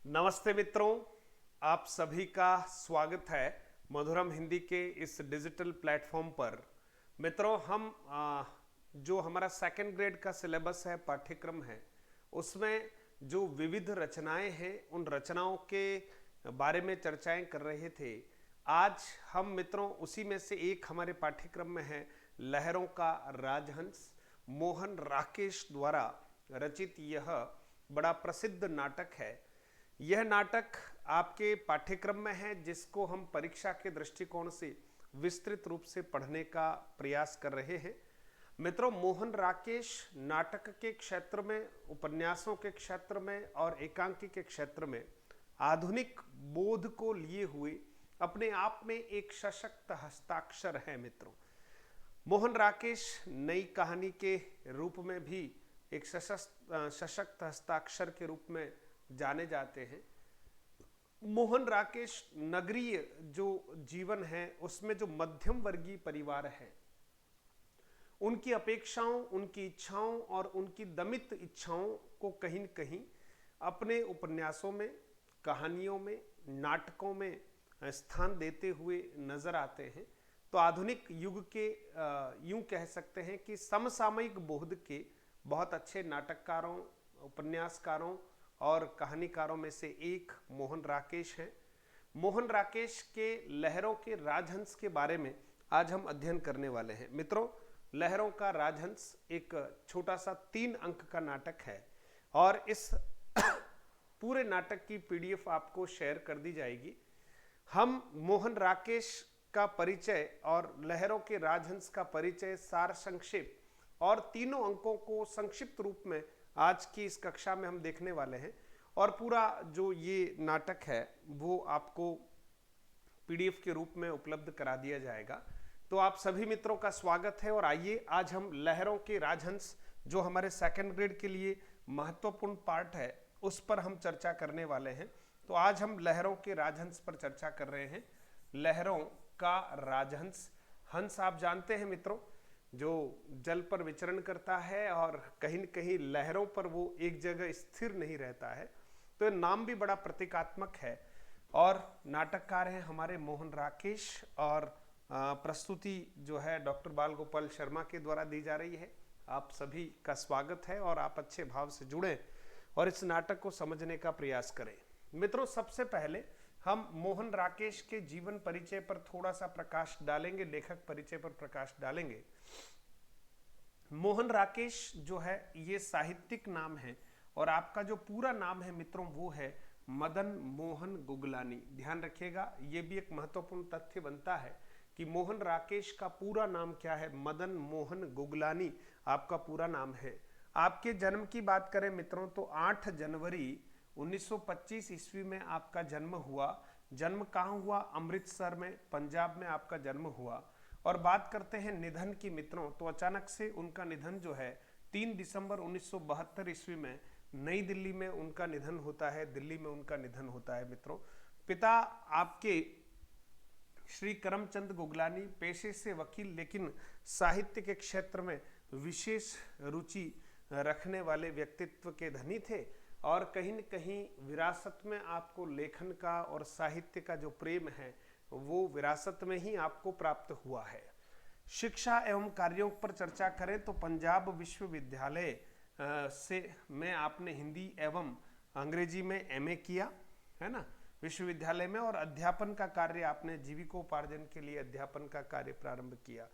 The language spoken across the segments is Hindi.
नमस्ते मित्रों, आप सभी का स्वागत है मधुरम हिंदी के इस डिजिटल प्लेटफॉर्म पर। मित्रों, हम जो हमारा सेकंड ग्रेड का सिलेबस है, पाठ्यक्रम है, उसमें जो विविध रचनाएं हैं उन रचनाओं के बारे में चर्चाएं कर रहे थे। आज हम मित्रों उसी में से एक हमारे पाठ्यक्रम में है लहरों का राजहंस। मोहन राकेश द्वारा रचित यह बड़ा प्रसिद्ध नाटक है। यह नाटक आपके पाठ्यक्रम में है जिसको हम परीक्षा के दृष्टिकोण से विस्तृत रूप से पढ़ने का प्रयास कर रहे हैं। मित्रों, मोहन राकेश नाटक के क्षेत्र में, उपन्यासों के क्षेत्र में और एकांकी के क्षेत्र में आधुनिक बोध को लिए हुए अपने आप में एक सशक्त हस्ताक्षर है। मित्रों, मोहन राकेश नई कहानी के रूप में भी एक सशक्त हस्ताक्षर के रूप में जाने जाते हैं। मोहन राकेश नगरीय जो जीवन है उसमें जो मध्यम वर्गीय परिवार है, उनकी अपेक्षाओं, उनकी इच्छाओं और उनकी दमित इच्छाओं को कहीं न कहीं अपने उपन्यासों में, कहानियों में, नाटकों में स्थान देते हुए नजर आते हैं। तो आधुनिक युग के यूं कह सकते हैं कि समसामयिक बोध के बहुत अच्छे नाटककारों, उपन्यासकारों और कहानीकारों में से एक मोहन राकेश हैं। मोहन राकेश के लहरों के राजहंस के बारे में आज हम अध्ययन करने वाले हैं। मित्रों, लहरों का राजहंस एक छोटा सा 3 अंक का नाटक है और इस पूरे नाटक की पीडीएफ आपको शेयर कर दी जाएगी। हम मोहन राकेश का परिचय और लहरों के राजहंस का परिचय, सार संक्षेप और तीनों अंकों को संक्षिप्त रूप में आज की इस कक्षा में हम देखने वाले हैं। और पूरा जो ये नाटक है वो आपको पीडीएफ के रूप में उपलब्ध करा दिया जाएगा। तो आप सभी मित्रों का स्वागत है और आइए आज हम लहरों के राजहंस, जो हमारे सेकंड ग्रेड के लिए महत्वपूर्ण पार्ट है, उस पर हम चर्चा करने वाले हैं। तो आज हम लहरों के राजहंस पर चर्चा कर रहे हैं। लहरों का राजहंस। हंस आप जानते हैं मित्रों, जो जल पर विचरण करता है और कहीं न कहीं लहरों पर वो एक जगह स्थिर नहीं रहता है। तो नाम भी बड़ा प्रतीकात्मक है। और नाटककार हैं हमारे मोहन राकेश और प्रस्तुति जो है डॉक्टर बाल गोपाल शर्मा के द्वारा दी जा रही है। आप सभी का स्वागत है और आप अच्छे भाव से जुड़ें और इस नाटक को समझने का प्रयास करें। मित्रों, सबसे पहले हम मोहन राकेश के जीवन परिचय पर थोड़ा सा प्रकाश डालेंगे, लेखक परिचय पर प्रकाश डालेंगे। मोहन राकेश जो है ये साहित्यिक नाम है और आपका जो पूरा नाम है मित्रों वो है मदन मोहन गुगलानी। ध्यान रखिएगा, ये भी एक महत्वपूर्ण तथ्य बनता है कि मोहन राकेश का पूरा नाम क्या है। मदन मोहन गुगलानी आपका पूरा नाम है। आपके जन्म की बात करें मित्रों तो 8 जनवरी 1925 ईस्वी में आपका जन्म हुआ। जन्म कहाँ हुआ? अमृतसर में, पंजाब में आपका जन्म हुआ। और बात करते हैं निधन की मित्रों, तो अचानक से उनका निधन जो है 3 दिसंबर 1972 ईस्वी में नई दिल्ली में उनका निधन होता है। दिल्ली में उनका निधन होता है मित्रों। पिता आपके श्री करमचंद गुगलानी पेशे से वकील, लेकिन साहित्य के क्षेत्र में विशेष रुचि रखने वाले व्यक्तित्व के धनी थे और कहीं न कहीं विरासत में आपको लेखन का और साहित्य का जो प्रेम है वो विरासत में ही आपको प्राप्त हुआ है। शिक्षा एवं कार्यों पर चर्चा करें तो पंजाब विश्वविद्यालय से में आपने हिंदी एवं अंग्रेजी में एमए किया है ना, विश्वविद्यालय में। और अध्यापन का कार्य आपने जीविकोपार्जन के लिए अध्यापन का कार्य प्रारंभ किया।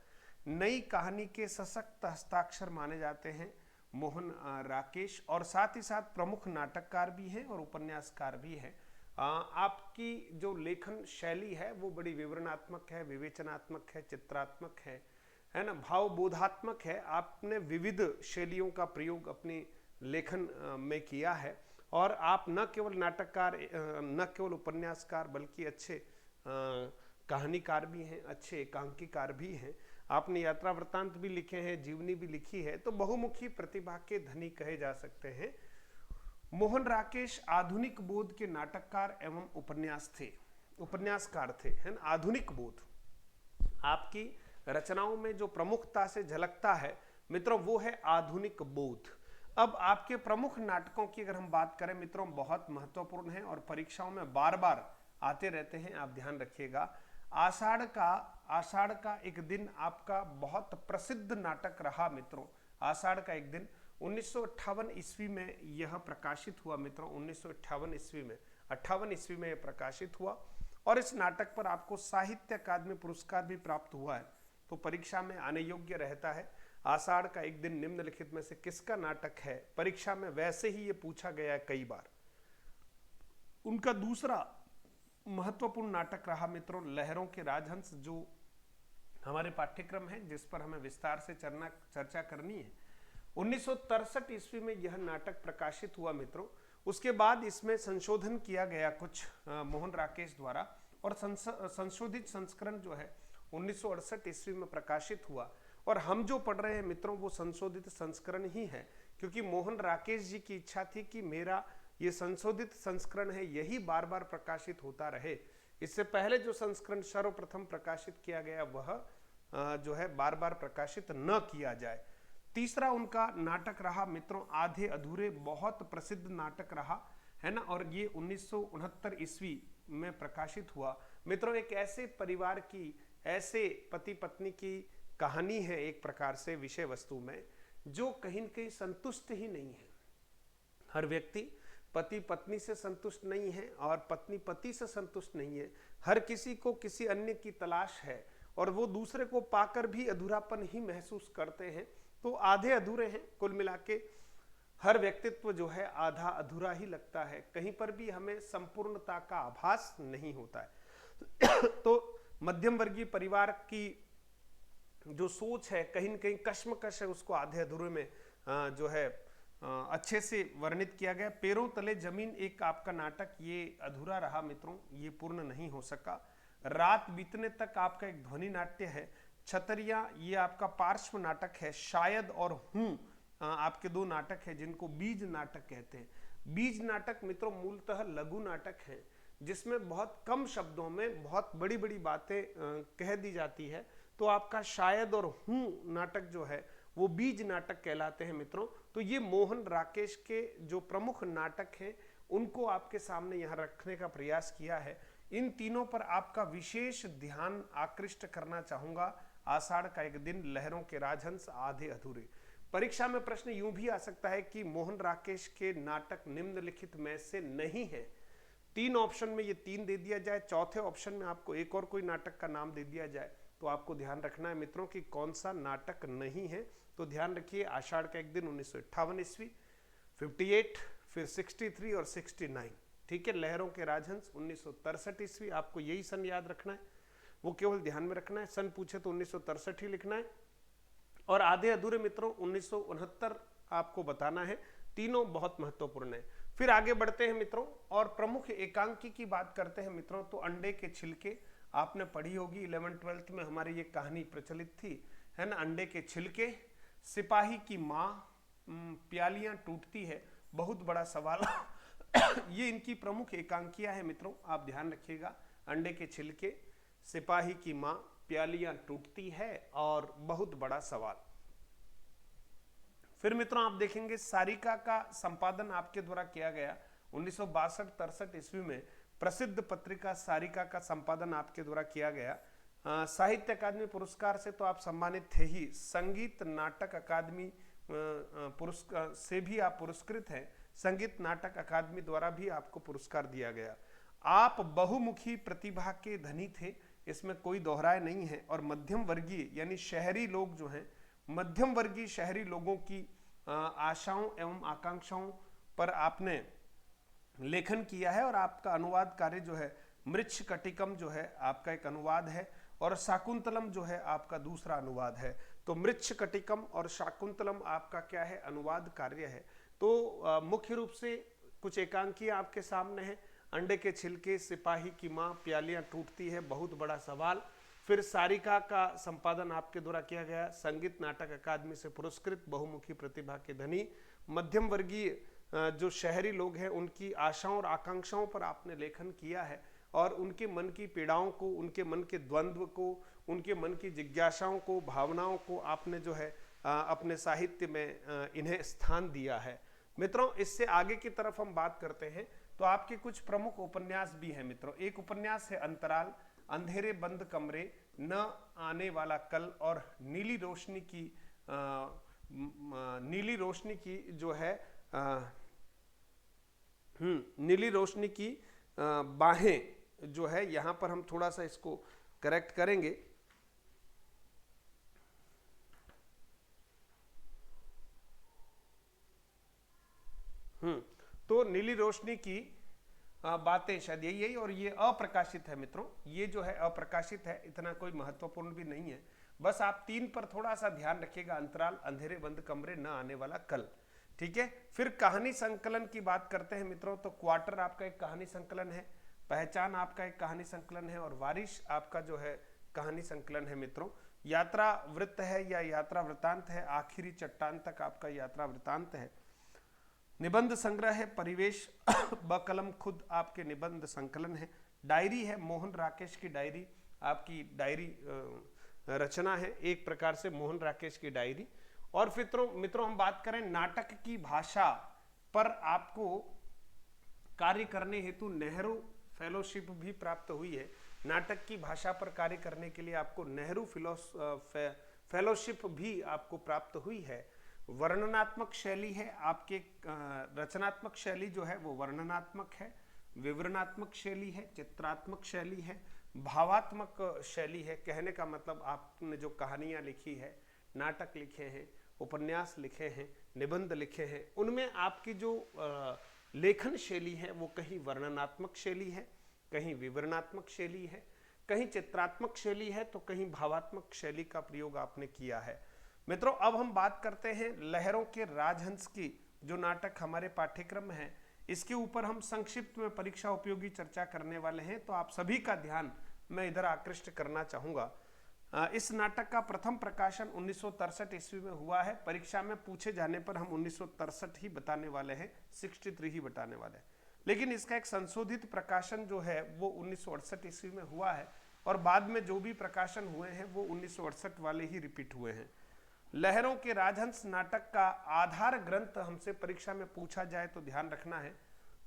नई कहानी के सशक्त हस्ताक्षर माने जाते हैं मोहन राकेश और साथ ही साथ प्रमुख नाटककार भी हैं और उपन्यासकार भी हैं। आपकी जो लेखन शैली है वो बड़ी विवरणात्मक है, विवेचनात्मक है, चित्रात्मक है ना, भावबोधात्मक है। आपने विविध शैलियों का प्रयोग अपनी लेखन में किया है और आप न केवल नाटककार, न केवल उपन्यासकार, बल्कि अच्छे कहानीकार भी हैं, अच्छे एकांकीकार भी हैं। आपने यात्रा वृत्तांत भी लिखे हैं, जीवनी भी लिखी है, तो बहुमुखी प्रतिभा के धनी कहे जा सकते हैं। मोहन राकेश आधुनिक बोध के नाटककार एवं उपन्यासकार थे, है ना। आधुनिक बोध आपकी रचनाओं में जो प्रमुखता से झलकता है मित्रों वो है आधुनिक बोध। अब आपके प्रमुख नाटकों की अगर हम बात करें मित्रों, बहुत महत्वपूर्ण है और परीक्षाओं में बार बार आते रहते हैं, आप ध्यान रखिएगा। आषाढ़ का एक दिन आपका बहुत प्रसिद्ध नाटक रहा मित्रों। आषाढ़ का एक दिन 1958 ईस्वी में यह प्रकाशित हुआ मित्रों। 1958 ईस्वी में 58 ईस्वी में यह प्रकाशित हुआ और इस नाटक पर आपको साहित्य अकादमी पुरस्कार भी प्राप्त हुआ है, तो परीक्षा में आने योग्य रहता है। आषाढ़ का एक दिन निम्नलिखित में से किसका नाटक है? परीक्षा में वैसे ही ये पूछा गया है कई बार। उनका दूसरा महत्वपूर्ण नाटक रहा मित्रों लहरों के राजहंस, जो हमारे पाठ्यक्रम है जिस पर हमें विस्तार से चर्चा करनी है। 1963 ईस्वी में यह नाटक प्रकाशित हुआ मित्रों। उसके बाद इसमें संशोधन किया गया कुछ मोहन राकेश द्वारा, और संशोधित संस्करण जो है 1968 ईस्वी में प्रकाशित हुआ। और हम जो पढ़ रहे हैं मित्रों वो संशोधित संस्करण ही है, क्योंकि मोहन राकेश जी की इच्छा थी कि मेरा ये संशोधित संस्करण है यही बार बार प्रकाशित होता रहे। इससे पहले जो संस्करण सर्वप्रथम प्रकाशित किया गया वह जो है बार बार प्रकाशित न किया जाए। तीसरा उनका नाटक रहा मित्रों आधे अधूरे, बहुत प्रसिद्ध नाटक रहा है ना, और ये 1969 ईस्वी में प्रकाशित हुआ मित्रों। एक ऐसे परिवार की, ऐसे पति पत्नी की कहानी है एक प्रकार से विषय वस्तु में, जो कहीं न कहीं संतुष्ट ही नहीं है। हर व्यक्ति पति पत्नी से संतुष्ट नहीं है और पत्नी पति से संतुष्ट नहीं है। हर किसी को किसी अन्य की तलाश है और वो दूसरे को पाकर भी अधूरापन ही महसूस करते हैं। तो आधे अधूरे हैं कुल मिला के। हर व्यक्तित्व जो है आधा अधूरा ही लगता है, कहीं पर भी हमें संपूर्णता का आभास नहीं होता है। तो मध्यम वर्गीय परिवार की जो सोच है कहीं न कहीं कश्मकश है, उसको आधे अधूरे में जो है अच्छे से वर्णित किया गया। पैरों तले जमीन एक आपका नाटक, ये अधूरा रहा मित्रों, ये पूर्ण नहीं हो सका। रात बीतने तक आपका एक ध्वनि नाट्य है। छतरिया ये आपका पार्श्व नाटक है। शायद और हूं आपके दो नाटक है जिनको बीज नाटक कहते हैं। बीज नाटक मित्रों मूलतः लघु नाटक है, जिसमें बहुत कम शब्दों में बहुत बड़ी बड़ी बातें कह दी जाती है। तो आपका शायद और हूं नाटक जो है वो बीज नाटक कहलाते हैं मित्रों। तो ये मोहन राकेश के जो प्रमुख नाटक हैं उनको आपके सामने यहाँ रखने का प्रयास किया है। इन तीनों पर आपका विशेष ध्यान आकृष्ट करना चाहूंगा। आषाढ़ का एक दिन, लहरों के राजहंस, आधे अधूरे। परीक्षा में प्रश्न यूं भी आ सकता है कि मोहन राकेश के नाटक निम्नलिखित में से नहीं है। 3 ऑप्शन में ये 3 दे दिया जाए, चौथे ऑप्शन में आपको एक और कोई नाटक का नाम दे दिया जाए, तो आपको ध्यान रखना है मित्रों कि कौन सा नाटक नहीं है। तो ध्यान रखिए, आषाढ़ का एक दिन 1958 ईस्वी, 58, फिर 63 और 69। ठीक है, लहरों के राजहंस 1963 ईस्वी। आपको यही सन याद रखना है, वो केवल ध्यान में रखना है। सन पूछे तो 1963 ही लिखना है। और आधे अधूरे मित्रों 1969 आपको बताना है। तीनों बहुत महत्वपूर्ण है। फिर आगे बढ़ते हैं मित्रों और प्रमुख एकांकी की बात करते हैं मित्रों। तो अंडे के छिलके आपने पढ़ी होगी, 11th-12th में हमारी ये कहानी प्रचलित थी, है ना। अंडे के छिलके, सिपाही की माँ, प्यालियां टूटती है, बहुत बड़ा सवाल। ये इनकी प्रमुख एकांकियां हैं मित्रों, आप ध्यान रखिएगा। अंडे के छिलके, सिपाही की माँ, प्यालियां टूटती है और बहुत बड़ा सवाल। फिर मित्रों आप देखेंगे सारिका का संपादन आपके द्वारा किया गया 1962-63 ईस्वी में। प्रसिद्ध पत्रिका सारिका का संपादन आपके द्वारा किया गया। साहित्य अकादमी पुरस्कार से तो आप सम्मानित थे ही, संगीत नाटक अकादमी पुरस्कार से भी आप पुरस्कृत हैं। संगीत नाटक अकादमी द्वारा भी आपको पुरस्कार दिया गया। आप बहुमुखी प्रतिभा के धनी थे, इसमें कोई दोहराए नहीं है। और मध्यम वर्गीय यानी शहरी लोग जो हैं, मध्यम वर्गीय शहरी लोगों की आशाओं एवं आकांक्षाओं पर आपने लेखन किया है। और आपका अनुवाद कार्य जो है, मृच्छकटिकम जो है आपका एक अनुवाद है और शाकुंतलम जो है आपका दूसरा अनुवाद है। तो मृच्छकटिकम और शाकुंतलम आपका क्या है, अनुवाद कार्य है। तो मुख्य रूप से कुछ एकांकियां आपके सामने हैं। अंडे के छिलके, सिपाही की माँ, प्यालियां टूटती है, बहुत बड़ा सवाल। फिर सारिका का संपादन आपके द्वारा किया गया, संगीत नाटक अकादमी से पुरस्कृत, बहुमुखी प्रतिभा के धनी। मध्यम वर्गीय जो शहरी लोग हैं उनकी आशाओं और आकांक्षाओं पर आपने लेखन किया है और उनके मन की पीड़ाओं को, उनके मन के द्वंद्व को, उनके मन की जिज्ञासाओं को, भावनाओं को आपने जो है अपने साहित्य में इन्हें स्थान दिया है। मित्रों, इससे आगे की तरफ हम बात करते हैं तो आपके कुछ प्रमुख उपन्यास भी हैं मित्रों। एक उपन्यास है अंतराल, अंधेरे बंद कमरे, न आने वाला कल और नीली रोशनी की जो है नीली रोशनी की बाहें जो है, यहां पर हम थोड़ा सा इसको करेक्ट करेंगे। तो नीली रोशनी की बातें शायद यही, और ये अप्रकाशित है मित्रों। ये जो है अप्रकाशित है, इतना कोई महत्वपूर्ण भी नहीं है। बस आप 3 पर थोड़ा सा ध्यान रखिएगा, अंतराल, अंधेरे बंद कमरे, न आने वाला कल। ठीक है। फिर कहानी संकलन की बात करते हैं मित्रों, तो क्वार्टर आपका एक कहानी संकलन है, पहचान आपका एक कहानी संकलन है, और वारिश आपका जो है कहानी संकलन है मित्रों। यात्रा वृत्त है या यात्रा वृतांत है, आखिरी चट्टान तक आपका यात्रा वृतांत है। निबंध संग्रह है परिवेश बकलम खुद आपके निबंध संकलन है। डायरी है मोहन राकेश की डायरी, आपकी डायरी रचना है एक प्रकार से मोहन राकेश की डायरी। और मित्रों हम बात करें नाटक की भाषा पर आपको कार्य करने हेतु नेहरू फेलोशिप भी प्राप्त हुई है। नाटक की भाषा पर कार्य करने के लिए आपको नेहरू फेलोशिप भी आपको प्राप्त हुई है। वर्णनात्मक शैली है आपके, रचनात्मक शैली जो है वो वर्णनात्मक है, विवरणात्मक शैली है, चित्रात्मक शैली है, भावात्मक शैली है। कहने का मतलब आपने जो कहानियां लिखी है, नाटक लिखे हैं, उपन्यास लिखे हैं, निबंध लिखे हैं, उनमें आपकी जो लेखन शैली है वो कहीं वर्णनात्मक शैली है, कहीं विवरणात्मक शैली है, कहीं चित्रात्मक शैली है, तो कहीं भावात्मक शैली का प्रयोग आपने किया है। मित्रों, अब हम बात करते हैं लहरों के राजहंस की, जो नाटक हमारे पाठ्यक्रम में है। इसके ऊपर हम संक्षिप्त में परीक्षा उपयोगी चर्चा करने वाले हैं, तो आप सभी का ध्यान मैं इधर आकृष्ट करना चाहूंगा। इस नाटक का प्रथम प्रकाशन 1963 ईस्वी में हुआ है। परीक्षा में पूछे जाने पर हम 1963 ही बताने वाले हैं, 63 ही बताने वाले हैं, लेकिन इसका एक संशोधित प्रकाशन जो है वो 1968 ईस्वी में हुआ है, और बाद में जो भी प्रकाशन हुए हैं वो 1968 वाले ही रिपीट हुए हैं। लहरों के राजहंस नाटक का आधार ग्रंथ हमसे परीक्षा में पूछा जाए तो ध्यान रखना है,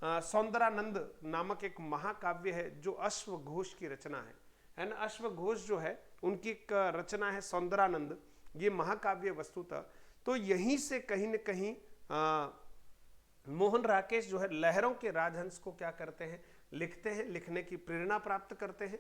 सौंदरानंद नामक एक महाकाव्य है जो अश्वघोष की रचना है ना। अश्वघोष जो है उनकी एक रचना है सौंदरानंद, ये महाकाव्य वस्तुतः। तो यहीं से कहीं न कहीं मोहन राकेश जो है लहरों के राजहंस को क्या करते हैं, लिखते हैं, लिखने की प्रेरणा प्राप्त करते हैं।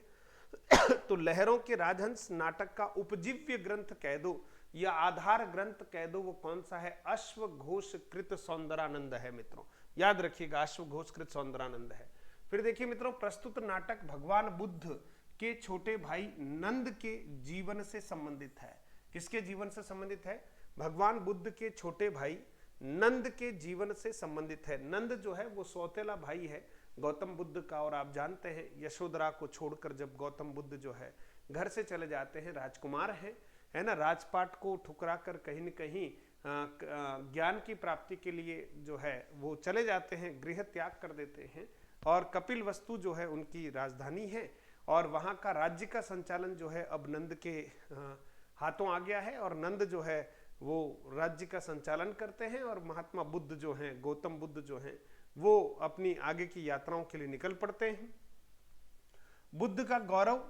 तो लहरों के राजहंस नाटक का उपजीव्य ग्रंथ कह दो या आधार ग्रंथ कह दो, वो कौन सा है? अश्वघोष कृत सौंदरानंद है मित्रों, याद रखिएगा, अश्वघोष कृत सौंदरानंद है। फिर देखिए मित्रों, प्रस्तुत नाटक भगवान बुद्ध के छोटे भाई नंद के जीवन से संबंधित है। किसके जीवन से संबंधित है? भगवान बुद्ध के छोटे भाई नंद के जीवन से संबंधित है। नंद जो है वो सौतेला भाई है गौतम बुद्ध का, और आप जानते हैं यशोधरा को छोड़कर जब गौतम बुद्ध जो है घर से चले जाते हैं, राजकुमार हैं, है ना, राजपाट को ठुकरा कर कहीं न कहीं ज्ञान की प्राप्ति के लिए जो है वो चले जाते हैं, गृह त्याग कर देते हैं, और कपिल वस्तु जो है उनकी राजधानी है, और वहाँ का राज्य का संचालन जो है अब नंद के हाथों आ गया है, और नंद जो है वो राज्य का संचालन करते हैं, और महात्मा बुद्ध जो हैं, गौतम बुद्ध जो हैं, वो अपनी आगे की यात्राओं के लिए निकल पड़ते हैं। बुद्ध का गौरव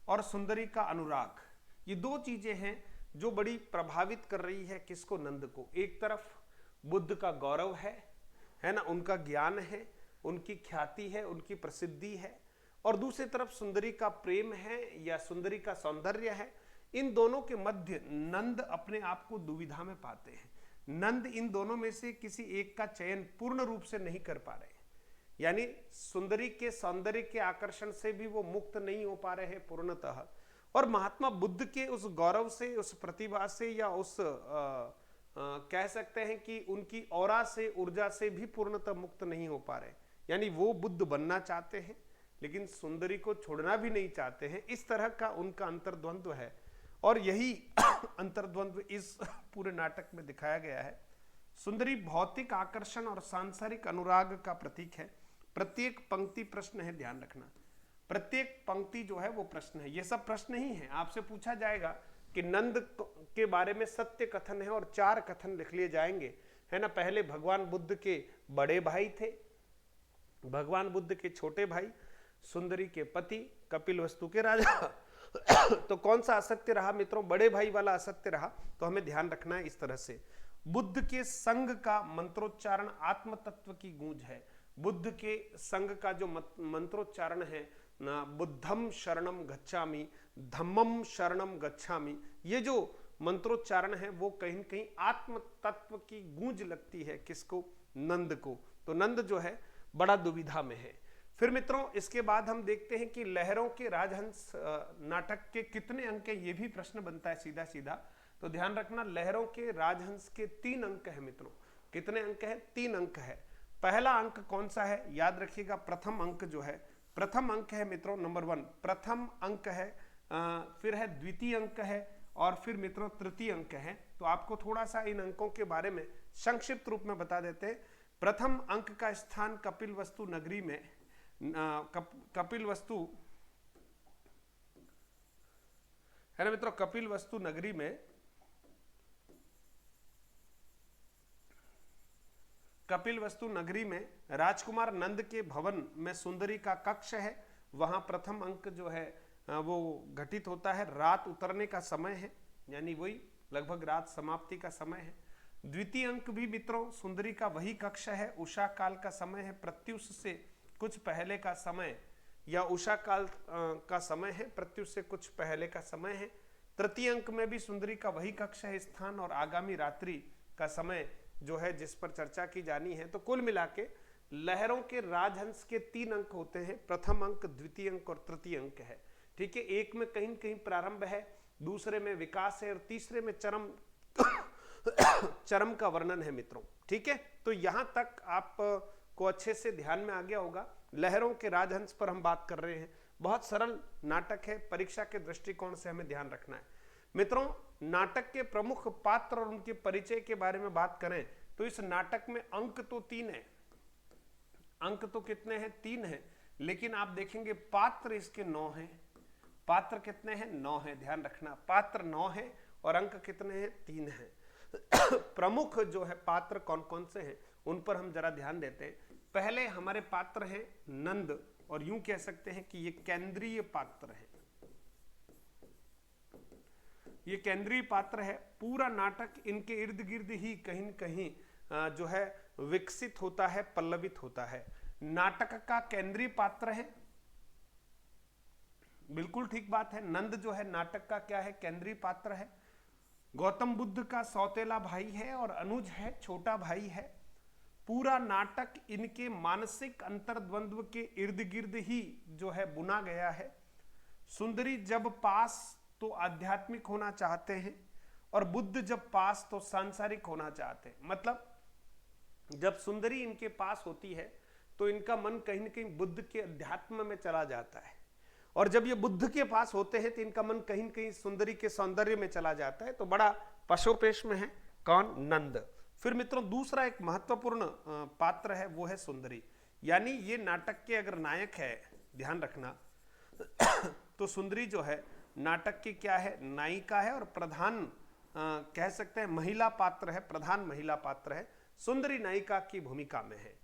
और सुंदरी का अनुराग, ये दो चीजें हैं जो बड़ी प्रभावित कर रही है किसको? नंद को। एक तरफ बुद्ध का गौरव है ना, उनका ज्ञान है, उनकी ख्याति है, उनकी प्रसिद्धि है, और दूसरी तरफ सुंदरी का प्रेम है या सुंदरी का सौंदर्य है। इन दोनों के मध्य नंद अपने आप को दुविधा में पाते हैं। नंद इन दोनों में से किसी एक का चयन पूर्ण रूप से नहीं कर पा रहे, यानी सुंदरी के सौंदर्य के आकर्षण से भी वो मुक्त नहीं हो पा रहे हैं पूर्णतः, और महात्मा बुद्ध के उस गौरव से, उस प्रतिभा से, या उस कह सकते हैं कि उनकी औरा से, ऊर्जा से भी पूर्णतः मुक्त नहीं हो पा रहे। यानी वो बुद्ध बनना चाहते हैं लेकिन सुंदरी को छोड़ना भी नहीं चाहते हैं। इस तरह का उनका अंतर्द्वंद्व है, और यही अंतर्द्वंद्व इस पूरे नाटक में दिखाया गया है। सुंदरी भौतिक आकर्षण और सांसारिक अनुराग का प्रतीक है। प्रत्येक पंक्ति प्रश्न है, ध्यान रखना, प्रत्येक पंक्ति जो है वो प्रश्न है। ये सब प्रश्न ही है। आपसे पूछा जाएगा कि नंद के बारे में सत्य कथन है और 4 कथन लिख लिए जाएंगे, है ना। पहले भगवान बुद्ध के बड़े भाई थे, भगवान बुद्ध के छोटे भाई, सुंदरी के पति, कपिलवस्तु के राजा। तो कौन सा असत्य रहा मित्रों? बड़े भाई वाला असत्य रहा। तो हमें ध्यान रखना है इस तरह से। बुद्ध के संग का मंत्रोच्चारण आत्म तत्व की गूंज है। बुद्ध के संग का जो मंत्रोच्चारण है ना, बुद्धम शरणम गच्छामि, धम्मम शरणम गच्छामि, ये जो मंत्रोच्चारण है वो कहीं न कहीं आत्म तत्व की गूंज लगती है। किसको? नंद को। तो नंद जो है बड़ा दुविधा में है। फिर मित्रों इसके बाद हम देखते हैं कि लहरों के राजहंस नाटक के कितने अंक है, ये भी प्रश्न बनता है सीधा सीधा। तो ध्यान रखना, लहरों के राजहंस के 3 अंक है मित्रों। कितने अंक है? 3 अंक है। पहला अंक कौन सा है? याद रखिएगा, प्रथम अंक जो है, प्रथम अंक है मित्रों, नंबर 1 प्रथम अंक है, फिर है द्वितीय अंक है, और फिर मित्रों तृतीय अंक है। तो आपको थोड़ा सा इन अंकों के बारे में संक्षिप्त रूप में बता देते हैं। प्रथम अंक का स्थान कपिलवस्तु नगरी में, कपिलवस्तु है ना मित्रों, कपिलवस्तु नगरी में, कपिलवस्तु नगरी में राजकुमार नंद के भवन में सुंदरी का कक्ष है। वहां प्रथम अंक जो है वो घटित होता है। रात उतरने का समय है, यानी वही लगभग रात समाप्ति का समय है। द्वितीय अंक भी मित्रों सुंदरी का वही कक्ष है। उषा काल का समय है, प्रत्युष से कुछ पहले का समय, या उषा काल का समय है, प्रत्युष से कुछ पहले का समय है। तृतीय अंक में भी सुंदरी का वही कक्ष है, स्थान और आगामी रात्रि का समय जो है जिस पर चर्चा की जानी है। तो कुल मिला के लहरों के राजहंस के 3 अंक होते हैं। प्रथम अंक, द्वितीय अंक और तृतीय अंक है। ठीक है, एक में कहीं कहीं प्रारंभ है, दूसरे में विकास है, और तीसरे में चरम चरम का वर्णन है मित्रों। ठीक है, तो यहां तक आप को अच्छे से ध्यान में आ गया होगा। लहरों के राजहंस पर हम बात कर रहे हैं। बहुत सरल नाटक है, परीक्षा के दृष्टिकोण से हमें ध्यान रखना है मित्रों। नाटक के प्रमुख पात्र और उनके परिचय के बारे में बात करें तो इस नाटक में अंक तो 3 है। अंक तो कितने हैं? 3 है, लेकिन आप देखेंगे पात्र इसके 9 हैं। पात्र कितने हैं? 9 है। ध्यान रखना, पात्र 9 है और अंक कितने हैं? 3 हैं। प्रमुख जो है पात्र कौन कौन से हैं उन पर हम जरा ध्यान देते हैं। पहले हमारे पात्र हैं नंद, और यूं कह सकते हैं कि ये केंद्रीय पात्र है। ये केंद्रीय पात्र है। पूरा नाटक इनके इर्द गिर्द ही कहीं न कहीं जो है विकसित होता है, पल्लवित होता है। नाटक का केंद्रीय पात्र है, बिल्कुल ठीक बात है। नंद जो है नाटक का क्या है? केंद्रीय पात्र है। गौतम बुद्ध का सौतेला भाई है और अनुज है, छोटा भाई है। पूरा नाटक इनके मानसिक अंतर्द्वंद्व के इर्द गिर्द ही जो है बुना गया है। सुंदरी जब पास तो आध्यात्मिक होना चाहते हैं, और बुद्ध जब पास तो सांसारिक होना चाहते हैं। मतलब जब सुंदरी इनके पास होती है तो इनका मन कहीं न कहीं बुद्ध के अध्यात्म में चला जाता है, और जब ये बुद्ध के पास होते हैं तो इनका मन कहीं न कहीं सुंदरी के सौंदर्य में चला जाता है। तो बड़ा पशोपेश में है कौन? नंद। फिर मित्रों दूसरा एक महत्वपूर्ण पात्र है, वो है सुंदरी। यानी ये नाटक के अगर नायक है, ध्यान रखना, तो सुंदरी जो है नाटक की क्या है? नायिका है, और प्रधान कह सकते हैं महिला पात्र है, प्रधान महिला पात्र है। सुंदरी नायिका की भूमिका में है।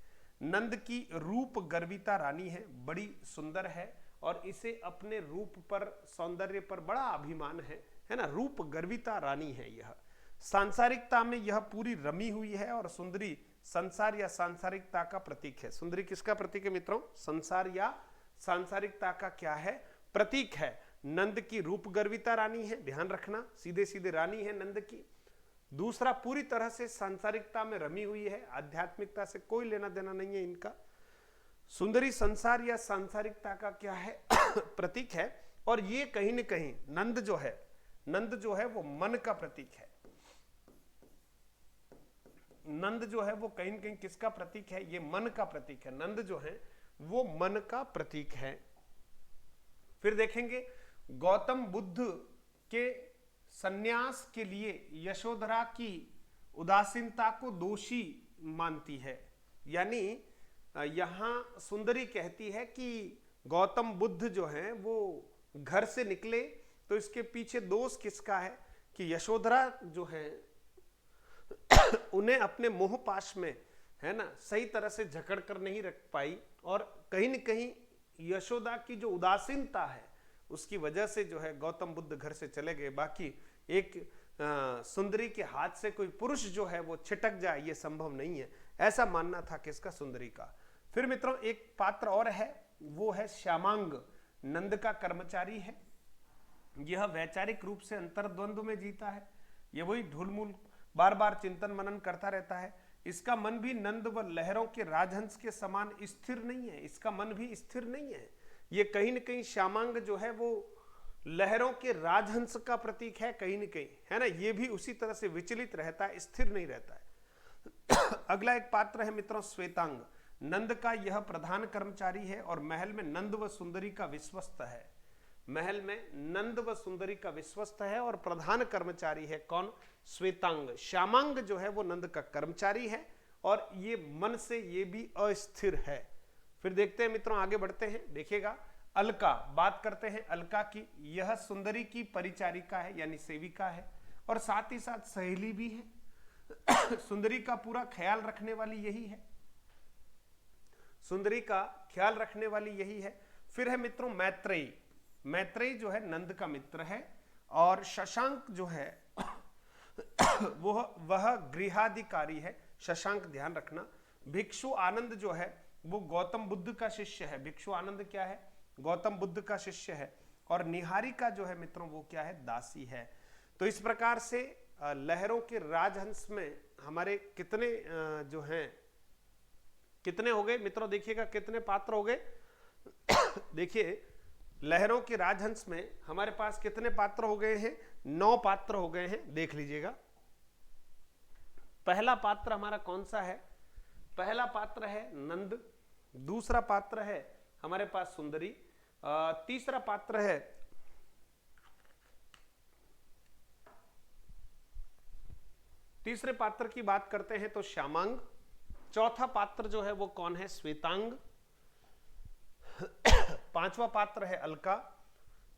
नंद की रूप गर्विता रानी है, बड़ी सुंदर है, और इसे अपने रूप पर, सौंदर्य पर बड़ा अभिमान है ना। रूप गर्विता रानी है यह। सांसारिकता में यह पूरी रमी हुई है, और सुंदरी संसार या सांसारिकता का प्रतीक है। सुंदरी किसका प्रतीक है मित्रों? संसार या सांसारिकता का क्या है? प्रतीक है। नंद की रूप गर्विता रानी है, ध्यान रखना, सीधे सीधे रानी है नंद की। दूसरा, पूरी तरह से सांसारिकता में रमी हुई है, आध्यात्मिकता से कोई लेना देना नहीं है इनका। सुंदरी संसार या सांसारिकता का क्या है? प्रतीक है। और ये कहीं न कहीं नंद जो है वो मन का प्रतीक है। नंद जो है वो कहीं न कहीं किसका प्रतीक है? ये मन का प्रतीक है। नंद जो है वो मन का प्रतीक है। फिर देखेंगे गौतम बुद्ध के सन्यास के लिए यशोधरा की उदासीनता को दोषी मानती है। यानी यहां सुंदरी कहती है कि गौतम बुद्ध जो है वो घर से निकले तो इसके पीछे दोष किसका है? कि यशोधरा जो है उन्हें अपने मोह पाश में, है ना, सही तरह से जकड़ कर नहीं रख पाई और कहीं न कहीं यशोदा की जो उदासीनता है उसकी वजह से जो है गौतम बुद्ध घर से चले गए। बाकी एक सुंदरी के हाथ से कोई पुरुष जो है वो छिटक जाए ये संभव नहीं है, ऐसा मानना था किसका, सुंदरी का। फिर मित्रों एक पात्र और है, वो है श्यामांग, नंद का कर्मचारी है। यह वैचारिक रूप से अंतर्द्वंद में जीता है, ये वही ढुलमुल बार बार चिंतन मनन करता रहता है। इसका मन भी नंद व लहरों के राजहंस के समान स्थिर नहीं है, इसका मन भी स्थिर नहीं है। ये कहीं न कहीं श्यामांग जो है वो लहरों के राजहंस का प्रतीक है कहीं न कहीं, है ना, ये भी उसी तरह से विचलित रहता है, स्थिर नहीं रहता है। अगला एक पात्र है मित्रों श्वेतांग, नंद का यह प्रधान कर्मचारी है और महल में नंद व सुंदरी का विश्वस्त है। महल में नंद व सुंदरी का विश्वस्त है और प्रधान कर्मचारी है कौन, श्वेतांग। श्यामांग जो है वो नंद का कर्मचारी है और ये मन से ये भी अस्थिर है। फिर देखते हैं मित्रों, आगे बढ़ते हैं, देखिएगा अलका, बात करते हैं अलका की। यह सुंदरी की परिचारिका है यानी सेविका है और साथ ही साथ सहेली भी है। सुंदरी का पूरा ख्याल रखने वाली यही है, सुंदरी का ख्याल रखने वाली यही है। फिर है मित्रों मैत्रेयी, मैत्रेयी जो है नंद का मित्र है और शशांक जो है वह गृहाधिकारी है, शशांक ध्यान रखना। भिक्षु आनंद जो है वो गौतम बुद्ध का शिष्य है, भिक्षु आनंद क्या है, गौतम बुद्ध का शिष्य है। और निहारिका जो है मित्रों वो क्या है, दासी है। तो इस प्रकार से लहरों के राजहंस में हमारे कितने जो हैं, कितने हो गए मित्रों, देखिएगा कितने पात्र हो गए। देखिए लहरों के राजहंस में हमारे पास कितने पात्र हो गए हैं, 9 पात्र हो गए हैं, देख लीजिएगा। पहला पात्र हमारा कौन सा है, पहला पात्र है नंद, दूसरा पात्र है हमारे पास सुंदरी, तीसरा पात्र है तीसरे पात्र की बात करते हैं तो श्यामांग, चौथा पात्र जो है वो कौन है, श्वेतांग, पांचवा पात्र है अलका,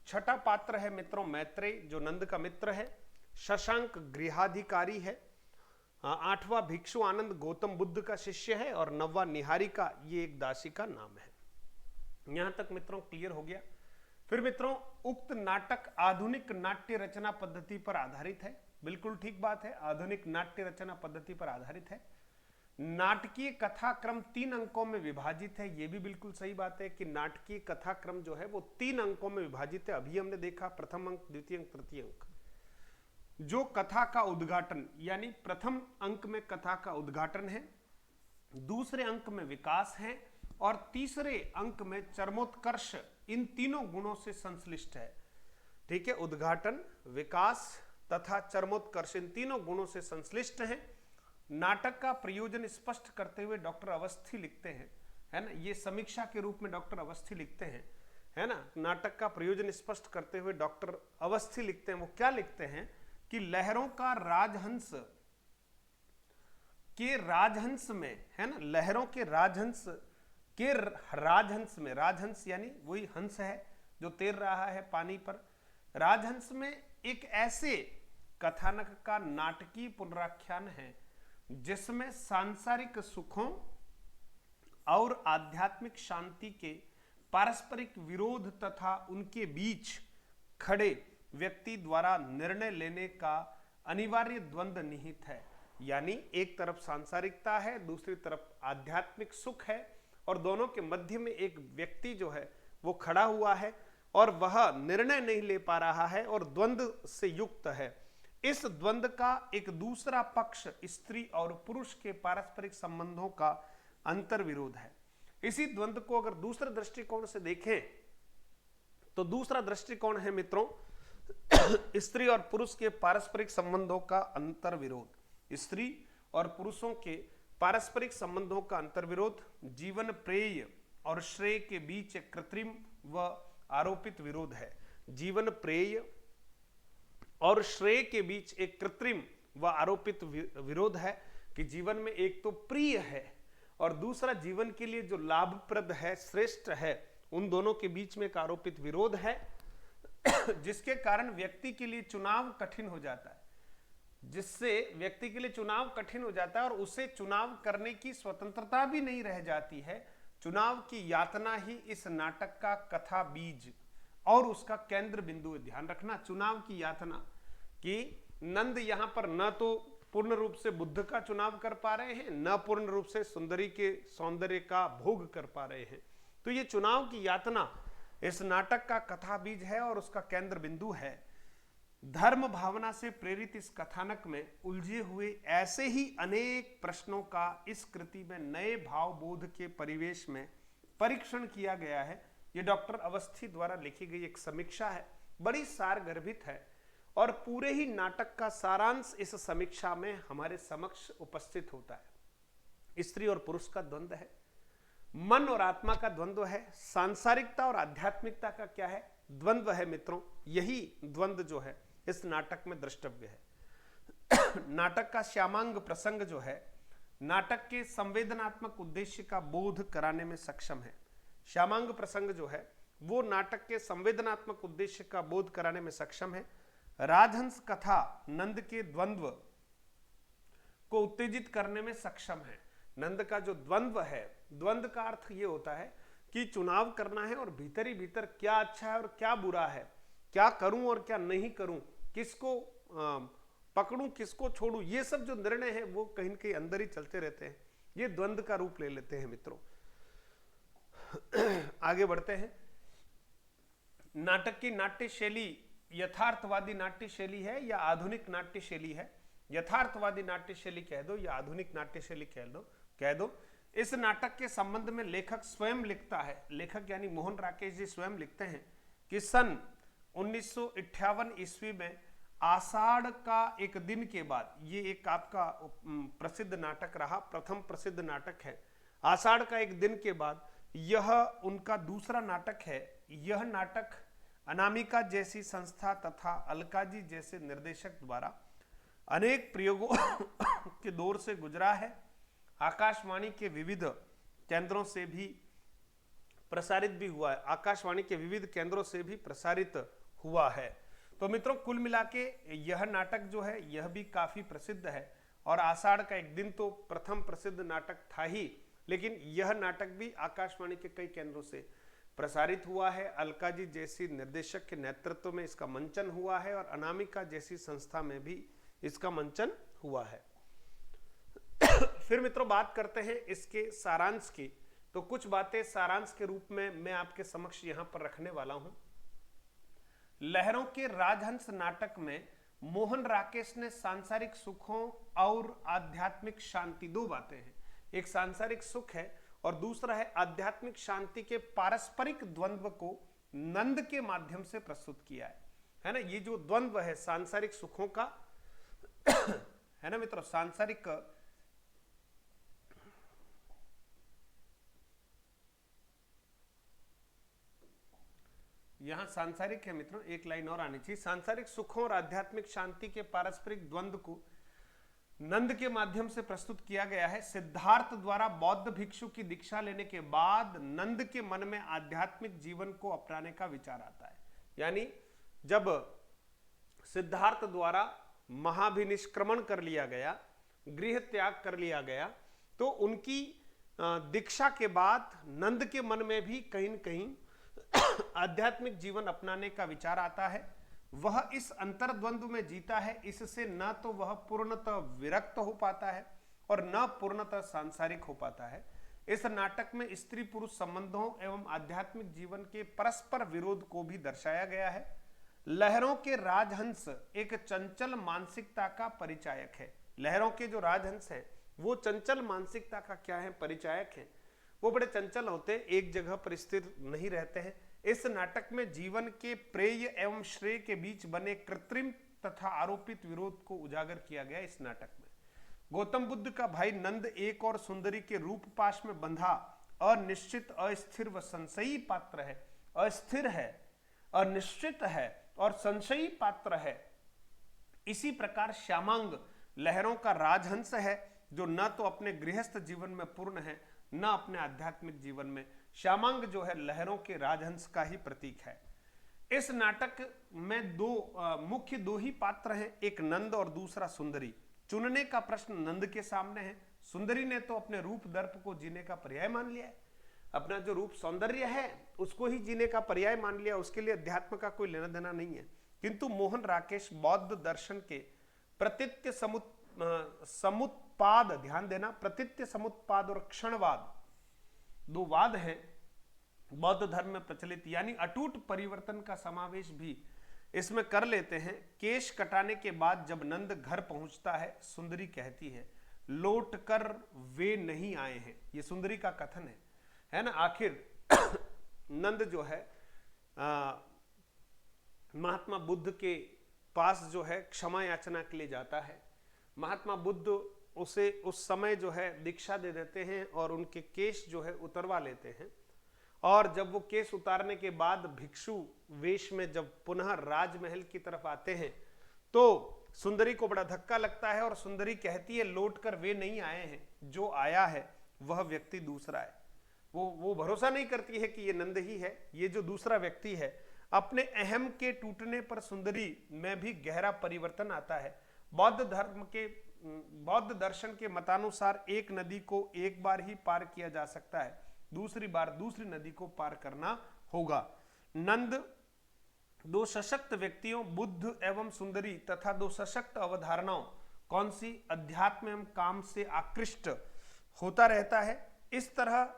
छठा पात्र है मित्रों मैत्रेय जो नंद का मित्र है, शशांक गृहाधिकारी है, आठवां भिक्षु आनंद गौतम बुद्ध का शिष्य है और नौवां निहारिका ये एक दासी का नाम है। यहां तक मित्रों क्लियर हो गया। फिर मित्रों उक्त नाटक आधुनिक नाट्य रचना पद्धति पर आधारित है, बिल्कुल ठीक बात है, आधुनिक नाट्य रचना पद्धति पर आधारित है। नाटकीय कथाक्रम 3 अंकों में विभाजित है, यह भी बिल्कुल सही बात है कि नाटकीय कथाक्रम जो है वो 3 अंकों में विभाजित है। अभी हमने देखा प्रथम अंक, द्वितीय अंक, तृतीय अंक। जो कथा का उद्घाटन यानी प्रथम अंक में कथा का उद्घाटन है, दूसरे अंक में विकास है और तीसरे अंक में चरमोत्कर्ष, इन तीनों गुणों से संश्लिष्ट है। ठीक है, उद्घाटन, विकास तथा चरमोत्कर्ष इन तीनों गुणों से संश्लिष्ट है। नाटक का प्रयोजन स्पष्ट करते हुए डॉक्टर अवस्थी लिखते हैं, है ना, ये समीक्षा के रूप में डॉक्टर अवस्थी लिखते हैं, है ना, नाटक का प्रयोजन स्पष्ट करते हुए डॉक्टर अवस्थी लिखते हैं। वो क्या लिखते हैं कि लहरों का राजहंस के राजहंस में, है ना, लहरों के राजहंस के राजहंस में, राजहंस यानी वही हंस है जो तैर रहा है पानी पर, राजहंस में एक ऐसे कथानक का नाटकीय पुनराख्यान है जिसमें सांसारिक सुखों और आध्यात्मिक शांति के पारस्परिक विरोध तथा उनके बीच खड़े व्यक्ति द्वारा निर्णय लेने का अनिवार्य द्वंद्व निहित है। यानी एक तरफ सांसारिकता है, दूसरी तरफ आध्यात्मिक सुख है और दोनों के मध्य में एक व्यक्ति जो है वो खड़ा हुआ है और वह निर्णय नहीं ले पा रहा है और द्वंद्व से युक्त है। इस द्वंद्व का एक दूसरा पक्ष स्त्री और पुरुष के पारस्परिक संबंधों का अंतर्विरोध है। इसी द्वंद्व को अगर दूसरे दृष्टिकोण से देखें तो दूसरा दृष्टिकोण है मित्रों स्त्री और पुरुष के पारस्परिक संबंधों का अंतर्विरोध। स्त्री और पुरुषों के पारस्परिक संबंधों का अंतर्विरोध जीवन प्रेय और श्रेय के बीच एक कृत्रिम व आरोपित विरोध है। जीवन प्रेय और श्रेय के बीच एक कृत्रिम व आरोपित विरोध है कि जीवन में एक तो प्रिय है और दूसरा जीवन के लिए जो लाभप्रद है, श्रेष्ठ है, उन दोनों के बीच में एक आरोपित विरोध है। जिसके कारण व्यक्ति के लिए चुनाव कठिन हो जाता है, जिससे व्यक्ति के लिए चुनाव कठिन हो जाता है और उसे चुनाव करने की स्वतंत्रता भी नहीं रह जाती है। चुनाव की यातना ही इस नाटक का कथा बीज और उसका केंद्र बिंदु है। ध्यान रखना, चुनाव की यातना कि नंद यहां पर न तो पूर्ण रूप से बुद्ध का चुनाव कर पा रहे हैं, न पूर्ण रूप से सुंदरी के सौंदर्य का भोग कर पा रहे हैं। तो ये चुनाव की यातना इस नाटक का कथा बीज है और उसका केंद्र बिंदु है। धर्म भावना से प्रेरित इस कथानक में उलझे हुए ऐसे ही अनेक प्रश्नों का इस कृति में नए भाव बोध के परिवेश में परीक्षण किया गया है। यह डॉक्टर अवस्थी द्वारा लिखी गई एक समीक्षा है, बड़ी सारगर्भित है और पूरे ही नाटक का सारांश इस समीक्षा में हमारे समक्ष उपस्थित होता है। स्त्री और पुरुष का द्वंद्व है, मन और आत्मा का द्वंद्व है, सांसारिकता और आध्यात्मिकता का क्या है, द्वंद्व है मित्रों। यही द्वंद्व जो है इस नाटक में द्रष्टव्य है। नाटक का श्यामांग प्रसंग जो है नाटक के संवेदनात्मक उद्देश्य का बोध कराने में सक्षम है। श्यामांग प्रसंग जो है वो नाटक के संवेदनात्मक उद्देश्य का बोध कराने में सक्षम है। राजहंस कथा नंद के द्वंद्व को उत्तेजित करने में सक्षम है। नंद का जो द्वंद्व है, द्वंद्व का अर्थ ये होता है कि चुनाव करना है और भीतर ही भीतर क्या अच्छा है और क्या बुरा है, क्या करूं और क्या नहीं करूं, किसको पकड़ूं किसको छोड़ूं, ये सब जो निर्णय है वो कहीं न कहीं अंदर ही चलते रहते हैं। ये द्वंद्व का रूप ले लेते हैं मित्रों। आगे बढ़ते हैं। नाटक की नाट्य शैली यथार्थवादी नाट्य शैली है या आधुनिक नाट्य शैली है। यथार्थवादी नाट्य शैली कह दो या आधुनिक नाट्य शैली कह दो। इस नाटक के संबंध में लेखक स्वयं लिखता है, लेखक यानी मोहन राकेश जी स्वयं लिखते हैं कि सन 1958 ईस्वी में आषाढ़ का एक दिन के बाद, ये एक आपका प्रसिद्ध नाटक रहा, प्रथम प्रसिद्ध नाटक है। आषाढ़ का एक दिन के बाद यह उनका दूसरा नाटक है। यह नाटक अनामिका जैसी संस्था तथा अलकाजी जैसे निर्देशक द्वारा अनेक प्रयोगों के दौर से गुजरा है। आकाशवाणी के विविध केंद्रों से भी प्रसारित भी हुआ है, आकाशवाणी के विविध केंद्रों से भी प्रसारित हुआ है। तो मित्रों कुल मिला के यह नाटक जो है यह भी काफी प्रसिद्ध है और आषाढ़ का एक दिन तो प्रथम प्रसिद्ध नाटक था ही, लेकिन यह नाटक भी आकाशवाणी के कई केंद्रों से प्रसारित हुआ है। अलकाजी जैसी निर्देशक के नेतृत्व में इसका मंचन हुआ है और अनामिका जैसी संस्था में भी इसका मंचन हुआ है। फिर मित्रों बात करते हैं इसके सारांश की। तो कुछ बातें सारांश के रूप में मैं आपके समक्ष यहां पर रखने वाला हूं। लहरों के राजहंस नाटक में मोहन राकेश ने सांसारिक सुखों और आध्यात्मिक शांति, दो बातें हैं, एक सांसारिक सुख है और दूसरा है आध्यात्मिक शांति के पारस्परिक द्वंद्व को नंद के माध्यम से प्रस्तुत किया है ना। ये जो द्वंद्व है सांसारिक सुखों का है ना मित्रों, सांसारिक यहां सांसारिक है मित्रों, एक लाइन और आनी चाहिए। सांसारिक सुखों और आध्यात्मिक शांति के पारस्परिक द्वंद्व को नंद के माध्यम से प्रस्तुत किया गया है। सिद्धार्थ द्वारा बौद्ध भिक्षु की दीक्षा लेने के बाद नंद के मन में आध्यात्मिक जीवन को अपनाने का विचार आता है। यानी जब सिद्धार्थ द्वारा महाभिनिष्क्रमण कर लिया गया, गृह त्याग कर लिया गया, तो उनकी दीक्षा के बाद नंद के मन में भी कहीं न कहीं आध्यात्मिक जीवन अपनाने का विचार आता है। वह इस अंतर्द्वंद्व में जीता है, इससे न तो वह पूर्णतः विरक्त हो पाता है और न पूर्णतः सांसारिक हो पाता है। इस नाटक में स्त्री पुरुष संबंधों एवं आध्यात्मिक जीवन के परस्पर विरोध को भी दर्शाया गया है। लहरों के राजहंस एक चंचल मानसिकता का परिचायक है। लहरों के जो राजहंस हैं वो चंचल मानसिकता का क्या है, परिचायक है। वो बड़े चंचल होते हैं, एक जगह पर स्थिर नहीं रहते हैं। इस नाटक में जीवन के प्रेय एवं श्रेय के बीच बने कृत्रिम तथा आरोपित विरोध को उजागर किया गया। इस नाटक में गौतम बुद्ध का भाई नंद एक और सुंदरी के रूप पाश में बंधा अनिश्चित, अस्थिर व संशयी पात्र है। अस्थिर है, अनिश्चित है और संशयी पात्र है। इसी प्रकार श्यामांग लहरों का राजहंस है, जो न तो अपने गृहस्थ जीवन में पूर्ण है न अपने आध्यात्मिक जीवन में। श्यामांग जो है लहरों के राजहंस का ही प्रतीक है। इस नाटक में मुख्य दो ही पात्र हैं, एक नंद और दूसरा सुंदरी। चुनने का प्रश्न नंद के सामने है। सुंदरी ने तो अपने रूप दर्प को जीने का पर्याय मान लिया है, अपना जो रूप सौंदर्य है उसको ही जीने का पर्याय मान लिया, उसके लिए अध्यात्म का कोई लेना देना नहीं है। किंतु मोहन राकेश बौद्ध दर्शन के प्रतीत्य समुत्पाद, ध्यान देना, प्रतीत्य समुत्पाद और क्षणवाद, दो वाद हैं बौद्ध धर्म में प्रचलित, यानी अटूट परिवर्तन का समावेश भी इसमें कर लेते हैं। केश कटाने के बाद जब नंद घर पहुंचता है, सुंदरी कहती है लौट कर वे नहीं आए हैं। ये सुंदरी का कथन है ना। आखिर नंद जो है महात्मा बुद्ध के पास जो है क्षमा याचना के लिए जाता है। महात्मा बुद्ध उसे उस समय जो है दीक्षा दे देते हैं और उनके केश जो है उतरवा लेते हैं। और जब वो केस उतारने के बाद भिक्षु वेश में जब पुनः राजमहल की तरफ आते हैं तो सुंदरी को बड़ा धक्का लगता है और सुंदरी कहती है लौट कर वे नहीं आए हैं, जो आया है वह व्यक्ति दूसरा है। वो भरोसा नहीं करती है कि ये नंद ही है, ये जो दूसरा व्यक्ति है। अपने अहम के टूटने पर सुंदरी में भी गहरा परिवर्तन आता है। बौद्ध दर्शन के मतानुसार एक नदी को एक बार ही पार किया जा सकता है, दूसरी बार दूसरी नदी को पार करना होगा। नंद दो सशक्त व्यक्तियों बुद्ध एवं सुंदरी तथा दो सशक्त अवधारणाओं कौन सी, अध्यात्म एवं काम से आकृष्ट होता रहता है। इस तरह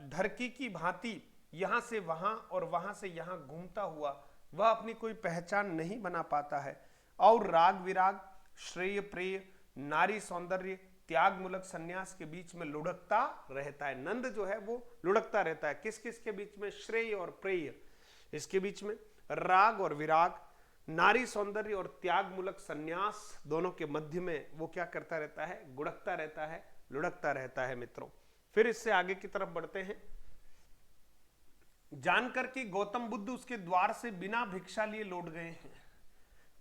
ढरकी की भांति यहां से वहां और वहां से यहां घूमता हुआ वह अपनी कोई पहचान नहीं बना पाता है और राग विराग, श्रेय प्रेय, नारी सौंदर्य, त्याग मूलक संन्यास के बीच में लुढ़कता रहता है। नंद जो है वो लुढ़कता रहता है किस किस के बीच में, श्रेय और प्रेय इसके बीच में, राग और विराग, नारी सौंदर्य और त्याग मूलक संन्यास दोनों के मध्य में वो क्या करता रहता है, गुड़कता रहता है, लुढ़कता रहता है। मित्रों फिर इससे आगे की तरफ बढ़ते हैं। जानकर कि गौतम बुद्ध उसके द्वार से बिना भिक्षा लिए लौट गए हैं।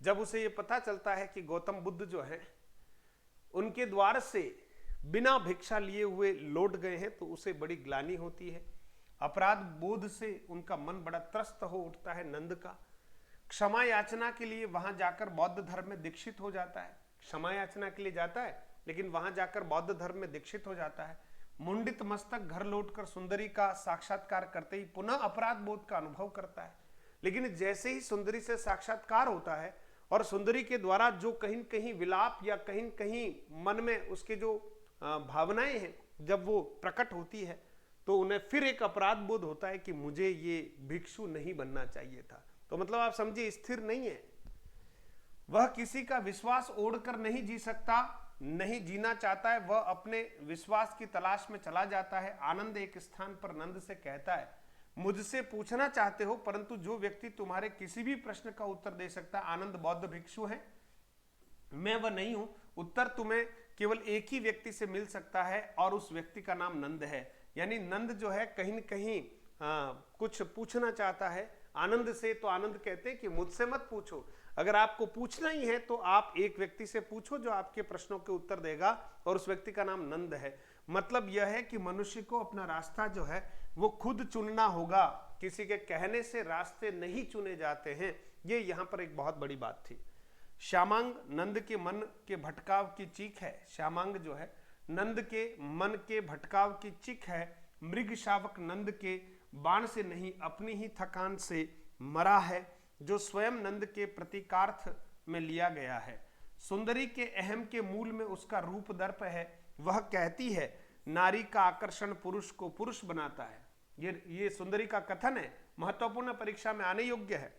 जब उसे ये पता चलता है कि गौतम बुद्ध जो है उनके द्वार से बिना भिक्षा लिए हुए लौट गए हैं तो उसे बड़ी ग्लानि होती है। अपराध बोध से उनका मन बड़ा त्रस्त हो उठता है। नंद का क्षमा याचना के लिए वहां जाकर बौद्ध धर्म में दीक्षित हो जाता है। क्षमा याचना के लिए जाता है लेकिन वहां जाकर बौद्ध धर्म में दीक्षित हो जाता है। मुंडित मस्तक घर लौटकर सुंदरी का साक्षात्कार करते ही पुनः अपराध बोध का अनुभव करता है। लेकिन जैसे ही सुंदरी से साक्षात्कार होता है और सुंदरी के द्वारा जो कहीं कहीं विलाप या कहीं कहीं मन में उसके जो भावनाएं हैं जब वो प्रकट होती है तो उन्हें फिर एक अपराध बोध होता है कि मुझे ये भिक्षु नहीं बनना चाहिए था। तो मतलब आप समझिए स्थिर नहीं है, वह किसी का विश्वास ओढ़कर नहीं जी सकता, नहीं जीना चाहता है, वह अपने विश्वास की तलाश में चला जाता है। आनंद एक स्थान पर नंद से कहता है मुझसे पूछना चाहते हो परंतु जो व्यक्ति तुम्हारे किसी भी प्रश्न का उत्तर दे सकता है, आनंद बौद्ध भिक्षु है, मैं वह नहीं हूं। उत्तर तुम्हें केवल एक ही व्यक्ति से मिल सकता है और उस व्यक्ति का नाम नंद है। यानी नंद जो है कहीं न कहीं कुछ पूछना चाहता है आनंद से। तो आनंद कहते हैं कि मुझसे मत पूछो, अगर आपको पूछना ही है तो आप एक व्यक्ति से पूछो जो आपके प्रश्नों के उत्तर देगा और उस व्यक्ति का नाम नंद है। मतलब यह है कि मनुष्य को अपना रास्ता जो है वो खुद चुनना होगा, किसी के कहने से रास्ते नहीं चुने जाते हैं। ये यहाँ पर एक बहुत बड़ी बात थी। श्यामांग नंद के मन के भटकाव की चीख है। श्यामांग जो है नंद के मन के भटकाव की चीख है। मृग शावक नंद के बाण से नहीं अपनी ही थकान से मरा है जो स्वयं नंद के प्रतीकार्थ में लिया गया है। सुंदरी के अहम के मूल में उसका रूप दर्प है। वह कहती है नारी का आकर्षण पुरुष को पुरुष बनाता है। ये सुंदरी का कथन है, महत्वपूर्ण परीक्षा में आने योग्य है।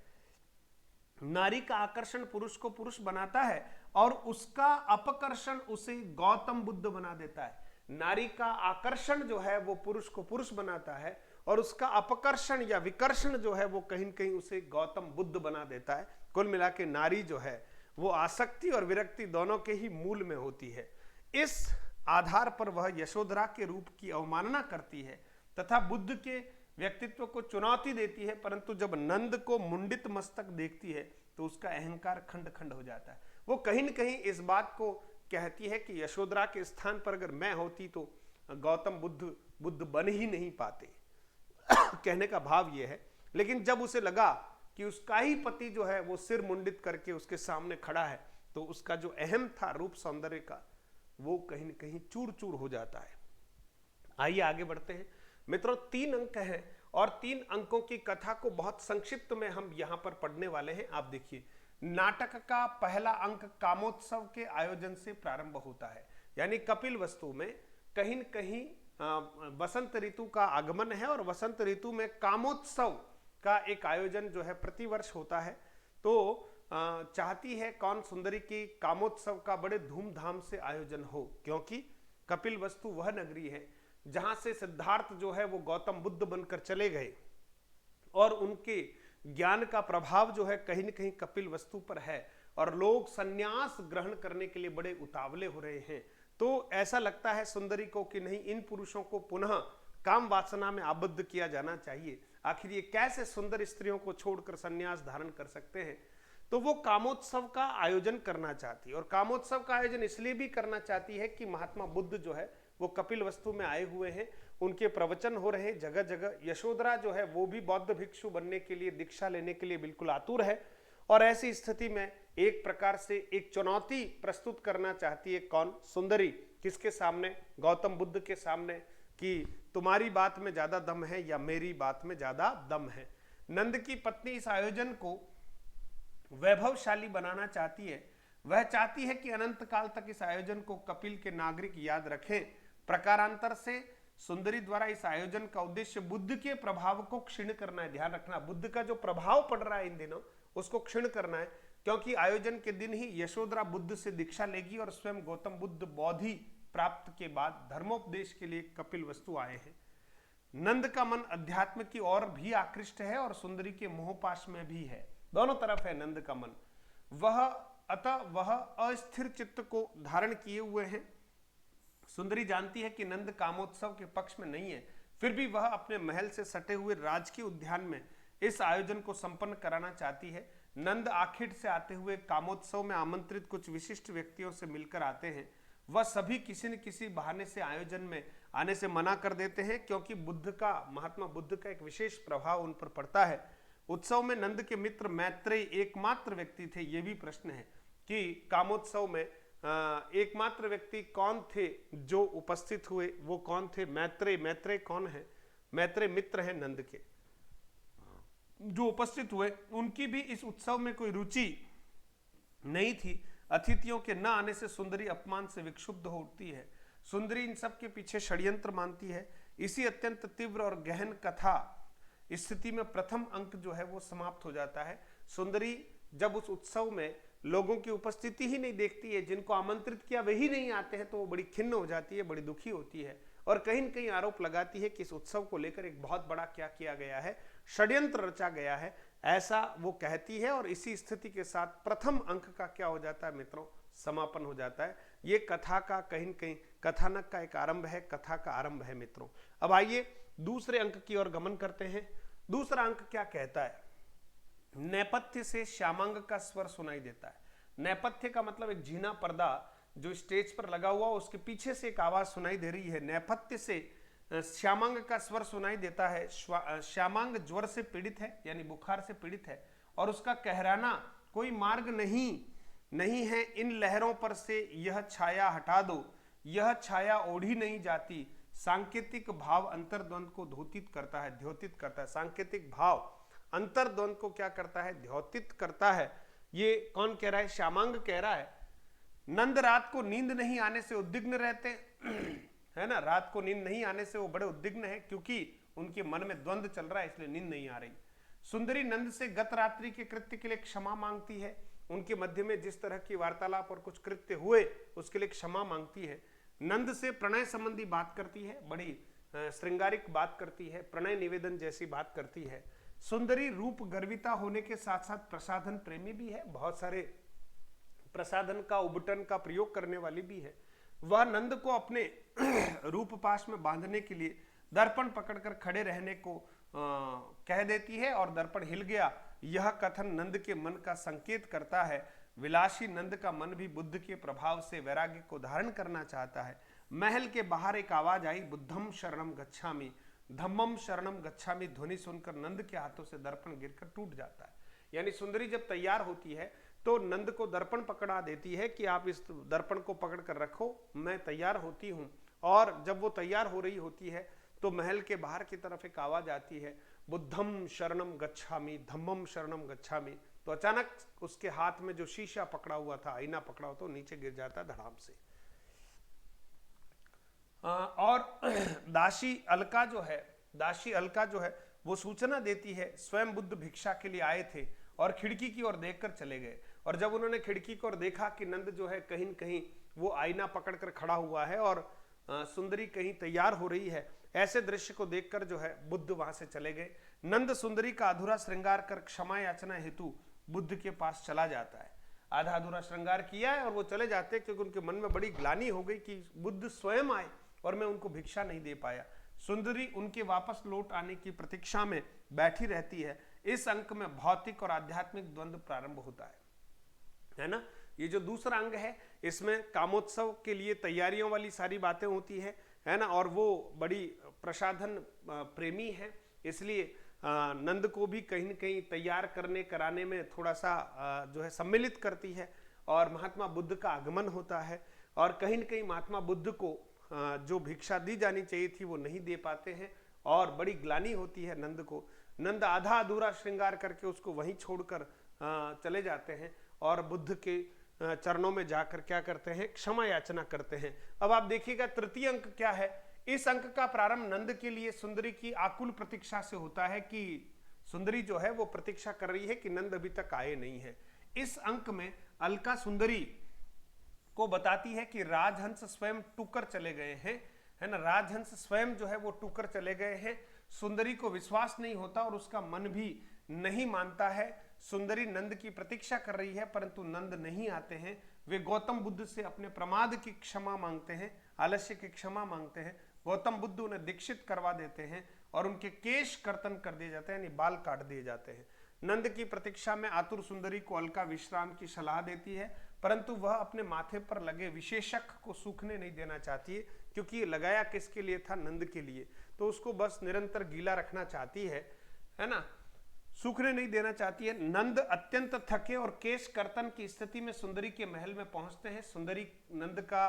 नारी का आकर्षण पुरुष को पुरुष बनाता है और उसका अपकर्षण उसे गौतम बुद्ध बना देता है। नारी का आकर्षण जो है वो पुरुष को पुरुष बनाता है और उसका अपकर्षण या विकर्षण जो है वो कहीं कहीं उसे गौतम बुद्ध बना देता है। कुल मिला के नारी जो है वो आसक्ति और विरक्ति दोनों के ही मूल में होती है। इस आधार पर वह यशोधरा के रूप की अवमानना करती है तथा बुद्ध के व्यक्तित्व को चुनौती देती है। परंतु जब नंद को मुंडित मस्तक देखती है तो उसका अहंकार खंड खंड हो जाता है। वो कहीं न कहीं इस बात को कहती है कि यशोधरा के स्थान पर अगर मैं होती तो गौतम बुद्ध बन ही नहीं पाते। कहने का भाव यह है। लेकिन जब उसे लगा कि उसका ही पति जो है वो सिर मुंडित करके उसके सामने खड़ा है, तो उसका जो अहम था रूप सौंदर्य का, वो कहीं न कहीं चूर चूर हो जाता है। आइए आगे बढ़ते हैं मित्रों। 3 अंक हैं और 3 अंकों की कथा को बहुत संक्षिप्त में हम यहां पर पढ़ने वाले हैं। आप देखिए, नाटक का पहला अंक कामोत्सव के आयोजन से प्रारंभ होता है, यानी कपिल वस्तु में कहीं न कहीं वसंत ऋतु का आगमन है और वसंत ऋतु में कामोत्सव का एक आयोजन जो है प्रतिवर्ष होता है। तो चाहती है कौन सुंदरी की कामोत्सव का बड़े धूमधाम से आयोजन हो, क्योंकि कपिल वस्तु वह नगरी है जहां से सिद्धार्थ जो है वो गौतम बुद्ध बनकर चले गए और उनके ज्ञान का प्रभाव जो है कहीं न कहीं कपिल वस्तु पर है और लोग संन्यास ग्रहण करने के लिए बड़े उतावले हो रहे हैं। तो ऐसा लगता है सुंदरी को कि नहीं, इन पुरुषों को पुनः काम वासना में आबद्ध किया जाना चाहिए। आखिर ये कैसे सुंदर स्त्रियों को छोड़कर संन्यास धारण कर सकते हैं। तो वो कामोत्सव का आयोजन करना चाहती है और कामोत्सव का आयोजन इसलिए भी करना चाहती है कि महात्मा बुद्ध जो है वो कपिल वस्तु में आए हुए हैं, उनके प्रवचन हो रहे हैं जगह जगह। यशोधरा जो है वो भी बौद्ध भिक्षु बनने के लिए, दीक्षा लेने के लिए बिल्कुल आतुर है और ऐसी स्थिति में एक प्रकार से एक चुनौती प्रस्तुत करना चाहती है कौन, सुंदरी। किसके सामने? गौतम बुद्ध के सामने, कि तुम्हारी बात में ज्यादा दम है या मेरी बात में ज्यादा दम है। नंद की पत्नी इस आयोजन को वैभवशाली बनाना चाहती है। वह चाहती है कि अनंत काल तक इस आयोजन को कपिल के नागरिक याद रखें। प्रकारांतर से सुंदरी द्वारा इस आयोजन का उद्देश्य बुद्ध के प्रभाव को क्षीण करना है। ध्यान रखना, बुद्ध का जो प्रभाव पड़ रहा है इन दिनों उसको क्षीण करना है, क्योंकि आयोजन के दिन ही यशोधरा बुद्ध से दीक्षा लेगी और स्वयं गौतम बुद्ध बोधि प्राप्त के बाद धर्मोपदेश के लिए कपिल वस्तु आए हैं। नंद का मन अध्यात्म की ओर भी आकृष्ट है और सुंदरी के मोहपाश में भी है। दोनों तरफ है नंद का मन। वह अस्थिर चित्त को धारण किए हुए हैं। सुंदरी जानती है कि नंद कामोत्सव के पक्ष में नहीं है, फिर भी वह अपने महल से सटे हुए राजकीय उद्यान में इस आयोजन को संपन्न कराना चाहती है। नंद आखिर से आते हुए कामोत्सव में आमंत्रित कुछ विशिष्ट व्यक्तियों से मिलकर आते हैं। वह सभी किसी न किसी बहाने से आयोजन में आने से मना कर देते हैं, क्योंकि महात्मा बुद्ध का एक विशेष प्रभाव उन पर पड़ता है। उत्सव में नंद के मित्र मैत्रेय एकमात्र व्यक्ति थे। यह भी प्रश्न है कि कामोत्सव में एकमात्र व्यक्ति कौन थे जो उपस्थित हुए, वो कौन थे? मैत्रेय कौन है? मैत्रेय मित्र हैं नंद के जो उपस्थित हुए। उनकी भी इस उत्सव में कोई रुचि नहीं थी। अतिथियों के न आने से सुंदरी अपमान से विक्षुब्ध होती है। सुंदरी इन सब के पीछे षड्यंत्र मानती है। इसी अत्यंत तीव्र और गहन कथा स्थिति में प्रथम अंक जो है वो समाप्त हो जाता है। सुंदरी जब उस उत्सव में लोगों की उपस्थिति ही नहीं देखती है, जिनको आमंत्रित किया वही नहीं आते हैं, तो वो बड़ी खिन्न हो जाती है, बड़ी दुखी होती है और कहीं न कहीं आरोप लगाती है कि इस उत्सव को लेकर एक बहुत बड़ा क्या किया गया है, षड्यंत्र रचा गया है, ऐसा वो कहती है। और इसी स्थिति के साथ प्रथम अंक का क्या हो जाता है मित्रों? समापन हो जाता है। ये कथा का कहीं न कहीं कथानक का एक आरंभ है, कथा का आरंभ है मित्रों। अब आइए दूसरे अंक की ओर गमन करते हैं। दूसरा अंक क्या कहता है? नेपथ्य से श्यामांग का स्वर सुनाई देता है। नेपथ्य का मतलब एक झीना पर्दा जो स्टेज पर लगा हुआ, उसके पीछे से एक आवाज सुनाई दे रही है। नेपथ्य से श्यामांग का स्वर सुनाई देता है। श्यामांग ज्वर से पीड़ित है, यानी बुखार से पीड़ित है और उसका कहराना कोई मार्ग नहीं है। इन लहरों पर से यह छाया हटा दो, यह छाया ओढ़ी नहीं जाती। सांकेतिक भाव अंतर्द्वंद को द्योतित करता है। सांकेतिक भाव अंतर्द्वंद को क्या करता है? द्योतित करता है। ये कौन कह रहा है? श्यामांग कह रहा है। नंद रात को नींद नहीं आने से उद्विग्न रहते है ना, रात को नींद नहीं आने से वो बड़े उद्विग्न है, क्योंकि उनके मन में द्वंद चल रहा है, इसलिए नींद नहीं आ रही। सुंदरी नंद से गत रात्रि के कृत्य के लिए क्षमा मांगती है। उनके मध्य में जिस तरह की वार्तालाप और कुछ कृत्य हुए उसके लिए क्षमा मांगती है। नंद से प्रणय संबंधी बात करती है, बड़ी श्रृंगारिक बात करती है, प्रणय निवेदन जैसी बात करती है। सुंदरी रूप गर्विता होने के साथ साथ प्रसाधन प्रेमी भी है, बहुत सारे प्रसाधन का उबटन का प्रयोग करने वाली भी है। वह नंद को अपने रूप पाश में बांधने के लिए दर्पण पकड़कर खड़े रहने को कह देती है और दर्पण हिल गया। यह कथन नंद के मन का संकेत करता है। विलासी नंद का मन भी बुद्ध के प्रभाव से वैराग्य को धारण करना चाहता है। महल के बाहर एक आवाज आई, बुद्धम शरणम गच्छामि, धम्मम शरणम गच्छामि। ध्वनि सुनकर नंद के हाथों से दर्पण गिरकर टूट जाता है। यानी सुंदरी जब तैयार होती है तो नंद को दर्पण पकड़ा देती है कि आप इस दर्पण को पकड़ कर रखो, मैं तैयार होती हूँ। और जब वो तैयार हो रही होती है तो महल के बाहर की तरफ एक आवाज आती है, बुद्धम शरणम गच्छामि, धम्मम शरणम गच्छामि। तो अचानक उसके हाथ में जो शीशा पकड़ा हुआ था, आईना पकड़ा हुआ था, नीचे गिर जाता है धड़ाम से। और दासी अलका जो है वो सूचना देती है, स्वयं बुद्ध भिक्षा के लिए आए थे और खिड़की की ओर देखकर चले गए। और जब उन्होंने खिड़की की ओर देखा कि नंद जो है कहीं न कहीं वो आईना पकड़कर खड़ा हुआ है और सुंदरी कहीं तैयार हो रही है, ऐसे दृश्य को देखकर जो है बुद्ध वहां से चले गए। नंद सुंदरी का अधूरा श्रृंगार कर क्षमा याचना हेतु बुद्ध के पास चला जाता है। आधा अधूरा श्रृंगार किया है और वो चले जाते हैं क्योंकि उनके मन में बड़ी ग्लानि हो गई कि बुद्ध स्वयं आए और मैं उनको भिक्षा नहीं दे पाया। सुंदरी उनके वापस लौट आने की प्रतीक्षा में बैठी रहती है। इस अंक में भौतिक और आध्यात्मिक द्वंद्व प्रारंभ होता है ना। ये जो दूसरा अंग है इसमें कामोत्सव के लिए तैयारियों वाली सारी बातें होती है ना। और वो बड़ी प्रसाधन प्रेमी है, इसलिए नंद को भी कहीं न कहीं तैयार करने कराने में थोड़ा सा जो है सम्मिलित करती है। और महात्मा बुद्ध का आगमन होता है और कहीं न कहीं महात्मा बुद्ध को जो भिक्षा दी जानी चाहिए थी वो नहीं दे पाते हैं और बड़ी ग्लानि होती है नंद को। नंद आधा अधूरा श्रृंगार करके उसको वहीं छोड़कर चले जाते हैं और बुद्ध के चरणों में जाकर क्या करते हैं, क्षमा याचना करते हैं। अब आप देखिएगा तृतीय अंक क्या है। इस अंक का प्रारंभ नंद के लिए सुंदरी की आकुल प्रतीक्षा से होता है कि सुंदरी जो है वो प्रतीक्षा कर रही है कि नंद अभी तक आए नहीं है। इस अंक में अलका सुंदरी को बताती है कि राजहंस स्वयं टूकर चले गए हैं, है ना। राजहंस स्वयं जो है वो टूकर चले गए हैं। सुंदरी को विश्वास नहीं होता और उसका मन भी नहीं मानता है। सुंदरी नंद की प्रतीक्षा कर रही है परंतु नंद नहीं आते हैं। वे गौतम बुद्ध से अपने प्रमाद की क्षमा मांगते हैं, आलस्य की क्षमा मांगते हैं। गौतम बुद्ध उन्हें दीक्षित करवा देते हैं और उनके केश कर्तन कर दिए जाते हैं, यानी बाल काट दिए जाते हैं। नंद की प्रतीक्षा में आतुर सुंदरी को अलका विश्राम की सलाह देती है परंतु वह अपने माथे पर लगे विशेषक को सूखने नहीं देना चाहती है, क्योंकि ये लगाया किसके लिए था, नंद के लिए। तो उसको बस निरंतर गीला रखना चाहती है ना, सूखने नहीं देना चाहती है। नंद अत्यंत थके और केश कर्तन की स्थिति में सुंदरी के महल में पहुंचते हैं। सुंदरी नंद का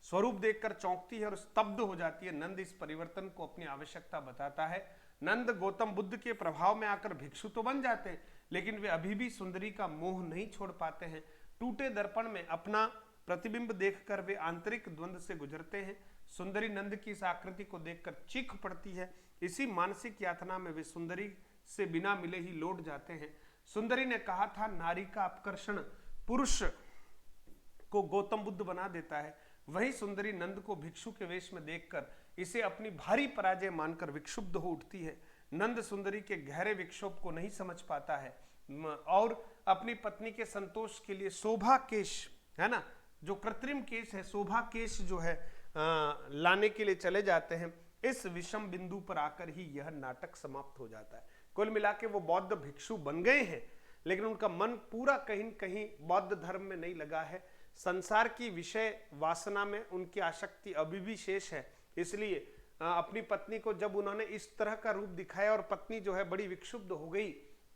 स्वरूप देखकर चौंकती है और स्तब्ध हो जाती है। नंद इस परिवर्तन को अपनी आवश्यकता बताता है। नंद गौतम बुद्ध के प्रभाव में आकर भिक्षु तो बन जाते हैं लेकिन वे अभी भी सुंदरी का मोह नहीं छोड़ पाते हैं। टूटे दर्पण में अपना प्रतिबिंब देखकर वे आंतरिक द्वंद्व से गुजरते हैं। सुंदरी नंद की इस आकृति को देखकर चीख पड़ती है। इसी मानसिक यातना में वे सुंदरी से बिना मिले ही लौट जाते हैं। सुंदरी ने कहा था, नारी का आकर्षण पुरुष को गौतम बुद्ध बना देता है। वही सुंदरी नंद को भिक्षु के वेश में देखकर इसे अपनी भारी पराजय मानकर विक्षुब्ध हो उठती है। नंद सुंदरी के गहरे विक्षोभ को नहीं समझ पाता है और अपनी पत्नी के संतोष के लिए शोभा केश, है ना, जो कृत्रिम केश है, शोभा केश जो है लाने के लिए चले जाते हैं। इस विषम बिंदु पर आकर ही यह नाटक समाप्त हो जाता है। कुल मिला के वो बौद्ध भिक्षु बन गए हैं लेकिन उनका मन पूरा कहीं न कहीं बौद्ध धर्म में नहीं लगा है। संसार की विषय वासना में उनकी आसक्ति अभी भी शेष है। इसलिए अपनी पत्नी को जब उन्होंने इस तरह का रूप दिखाया और पत्नी जो है बड़ी विक्षुब्ध हो गई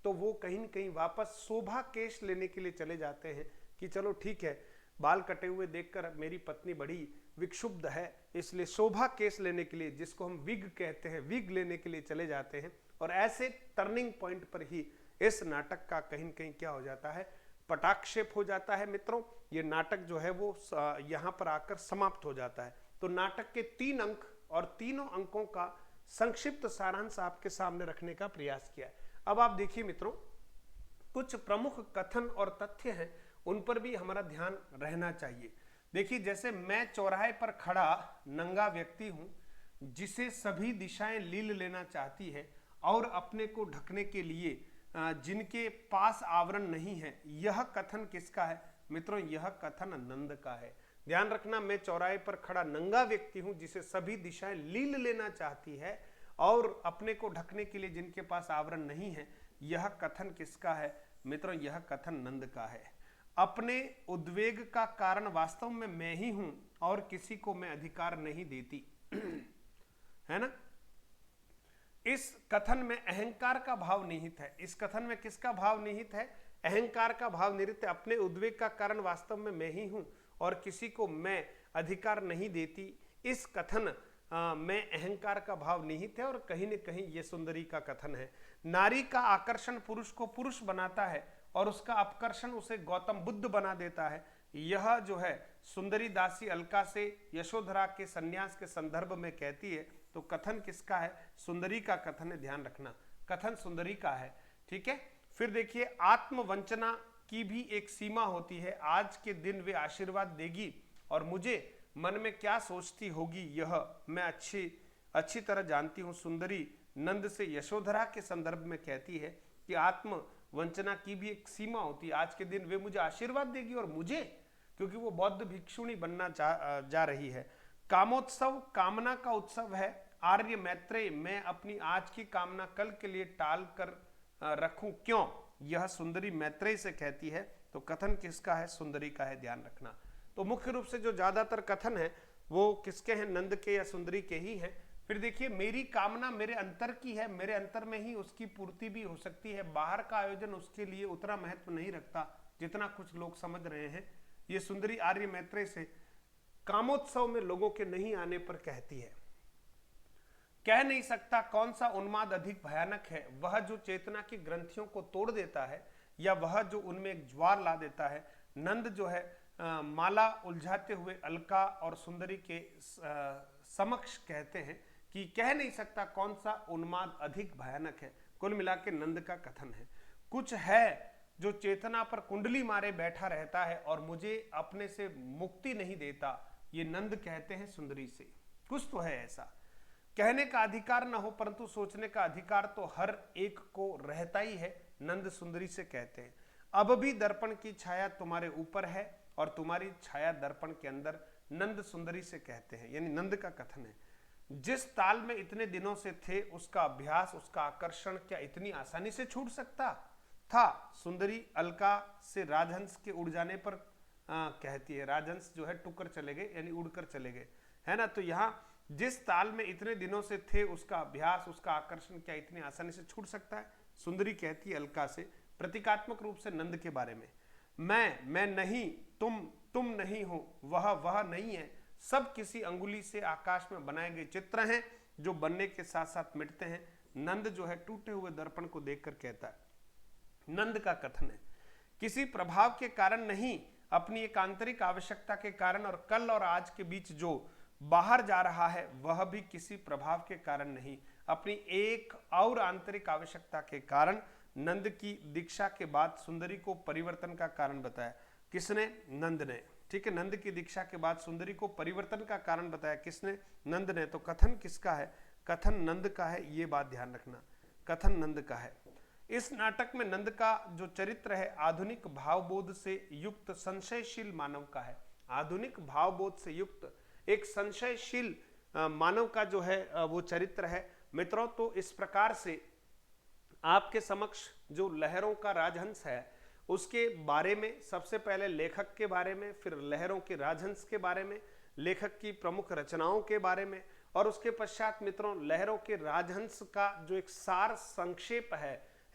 तो वो कहीं न कहीं वापस शोभा केश लेने के लिए चले जाते हैं कि चलो ठीक है, बाल कटे हुए देखकर मेरी पत्नी बड़ी विक्षुब्ध है, इसलिए शोभा केश लेने के लिए, जिसको हम विग कहते हैं, विग लेने के लिए चले जाते हैं। और ऐसे टर्निंग पॉइंट पर ही इस नाटक का कहीं न कहीं क्या हो जाता है, पटाक्षेप हो जाता है। मित्रों, ये नाटक जो है वो यहाँ पर आकर समाप्त हो जाता है। तो नाटक के 3 अंक और तीनों अंकों का संक्षिप्त सारांश आपके सामने रखने का प्रयास किया है। अब आप देखिए मित्रों, कुछ प्रमुख कथन और तथ्य हैं, उन पर भी हमारा ध्यान रहना चाहिए। देखिए, जैसे मैं चौराहे पर खड़ा नंगा व्यक्ति हूं जिसे सभी दिशाएं लील लेना चाहती है और अपने को ढकने के लिए जिनके पास आवरण नहीं है, यह कथन किसका है मित्रों? यह कथन नंद का है। ध्यान रखना, मैं चौराहे पर खड़ा नंगा व्यक्ति हूं जिसे सभी दिशाएं लील लेना चाहती है और अपने को ढकने के लिए जिनके पास आवरण नहीं है, यह कथन किसका है मित्रों? यह कथन नंद का है। अपने उद्वेग का कारण वास्तव में मैं ही हूं और किसी को मैं अधिकार नहीं देती है ना। इस कथन में अहंकार का भाव निहित है। इस कथन में किसका भाव निहित है? अहंकार का भाव निहित है। अपने उद्वेग का कारण वास्तव में मैं ही हूं और किसी को मैं अधिकार नहीं देती। इस कथन में अहंकार का भाव निहित है और कहीं न कहीं ये सुंदरी का कथन है। नारी का आकर्षण पुरुष को पुरुष बनाता है और उसका अपकर्षण उसे गौतम बुद्ध बना देता है। यह जो है सुंदरी दासी अलका से यशोधरा के संन्यास के संदर्भ में कहती है। तो कथन किसका है? सुंदरी का कथन है, ध्यान रखना, कथन सुंदरी का है। ठीक है, फिर देखिए, आत्मवंचना की भी एक सीमा होती है। आज के दिन वे आशीर्वाद देगी और मुझे मन में क्या सोचती होगी यह मैं अच्छी तरह जानती हूँ। सुंदरी नंद से यशोधरा के संदर्भ में कहती है कि आत्मवंचना की भी एक सीमा होती है। आज के दिन वे मुझे आशीर्वाद देगी और मुझे, क्योंकि वो बौद्ध भिक्षुणी बनना जा रही है। कामोत्सव कामना का उत्सव है। आर्य मैत्रेय, मैं अपनी आज की कामना कल के लिए टाल कर रखूं क्यों? यह सुंदरी मैत्रेय से कहती है। तो कथन किसका है? सुंदरी का है, ध्यान रखना। तो मुख्य रूप से जो ज्यादातर कथन है वो किसके हैं? नंद के या सुंदरी के ही हैं। फिर देखिए, मेरी कामना मेरे अंतर की है, मेरे अंतर में ही उसकी पूर्ति भी हो सकती है। बाहर का आयोजन उसके लिए उतना महत्व नहीं रखता जितना कुछ लोग समझ रहे हैं। ये सुंदरी आर्य मैत्रेय से कामोत्सव में लोगों के नहीं आने पर कहती है। कह नहीं सकता कौन सा उन्माद अधिक भयानक है, वह जो चेतना की ग्रंथियों को तोड़ देता है या वह जो उनमें एक ज्वार ला देता है। नंद जो है माला उलझाते हुए अलका और सुंदरी के समक्ष कहते हैं कि कह नहीं सकता कौन सा उन्माद अधिक भयानक है। कुल मिला के नंद का कथन है। कुछ है जो चेतना पर कुंडली मारे बैठा रहता है और मुझे अपने से मुक्ति नहीं देता, ये नंद कहते हैं सुंदरी से। कुछ तो है ऐसा। कहने का अधिकार न हो परंतु सोचने का अधिकार तो हर एक को रहता ही है, नंद सुंदरी से कहते हैं। अब भी दर्पण की छाया तुम्हारे ऊपर है और तुम्हारी छाया दर्पण के अंदर, नंद सुंदरी से कहते हैं, यानी नंद का कथन है। जिस ताल में इतने दिनों से थे उसका अभ्यास, उसका आकर्षण क्या इतनी आसानी से छूट सकता था? सुंदरी अलका से राजहंस के उड़ जाने पर कहती है। राजहंस जो है टुकर चले गए, यानी उड़कर चले गए, है ना। तो यहाँ जिस ताल में इतने दिनों से थे उसका अभ्यास, उसका आकर्षण क्या इतनी आसानी से छूट सकता है? सुंदरी कहती है अलका से, प्रतीकात्मक रूप से नंद के बारे में। मैं नहीं, तुम नहीं हो, वह नहीं है, सब किसी अंगुली से आकाश में बनाए गए चित्र हैं जो बनने के साथ साथ मिटते हैं। नंद जो है टूटे हुए दर्पण को देखकर कहता है। नंद का कथन है, किसी प्रभाव के कारण नहीं, अपनी एक आंतरिक आवश्यकता के कारण, और कल और आज के बीच जो बाहर जा रहा है वह भी किसी प्रभाव के कारण नहीं, अपनी एक और आंतरिक आवश्यकता के कारण। नंद की दीक्षा के बाद सुंदरी को परिवर्तन का कारण बताया। किसने? नंद ने। ठीक है, नंद की दीक्षा के बाद सुंदरी को परिवर्तन का कारण बताया। किसने? नंद ने। तो कथन किसका है? कथन नंद का है, ये बात ध्यान रखना, कथन नंद का है। इस नाटक में नंद का जो चरित्र है आधुनिक भावबोध से युक्त संशयशील मानव का है। आधुनिक भावबोध से युक्त एक संशयशील मानव का जो है वो चरित्र है मित्रों। तो इस प्रकार से आपके समक्ष जो लहरों का राजहंस है उसके बारे में, सबसे पहले लेखक के बारे में, फिर लहरों के राजहंस के बारे में, लेखक की प्रमुख रचनाओं के बारे में, और उसके पश्चात मित्रों लहरों के राजहंस का जो एक सार संक्षेप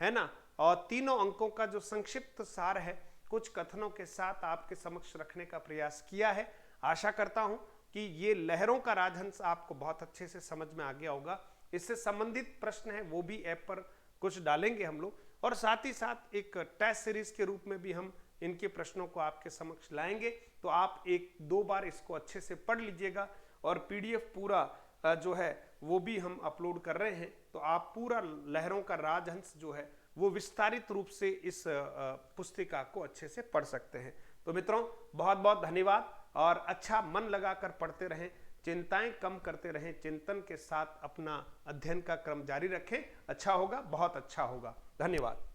है ना, और तीनों अंकों का जो संक्षिप्त सार है कुछ कथनों के साथ आपके समक्ष रखने का प्रयास किया है। आशा करता हूं कि ये लहरों का राजहंस आपको बहुत अच्छे से समझ में आ गया होगा। इससे संबंधित प्रश्न है वो भी ऐप पर कुछ डालेंगे हम लोग, और साथ ही साथ एक टेस्ट सीरीज के रूप में भी हम इनके प्रश्नों को आपके समक्ष लाएंगे। तो आप एक दो बार इसको अच्छे से पढ़ लीजिएगा, और पीडीएफ पूरा जो है वो भी हम अपलोड कर रहे हैं। तो आप पूरा लहरों का राजहंस जो है वो विस्तारित रूप से इस पुस्तिका को अच्छे से पढ़ सकते हैं। तो मित्रों बहुत बहुत धन्यवाद, और अच्छा मन लगाकर पढ़ते रहें, चिंताएं कम करते रहें, चिंतन के साथ अपना अध्ययन का क्रम जारी रखें। अच्छा होगा, बहुत अच्छा होगा। धन्यवाद।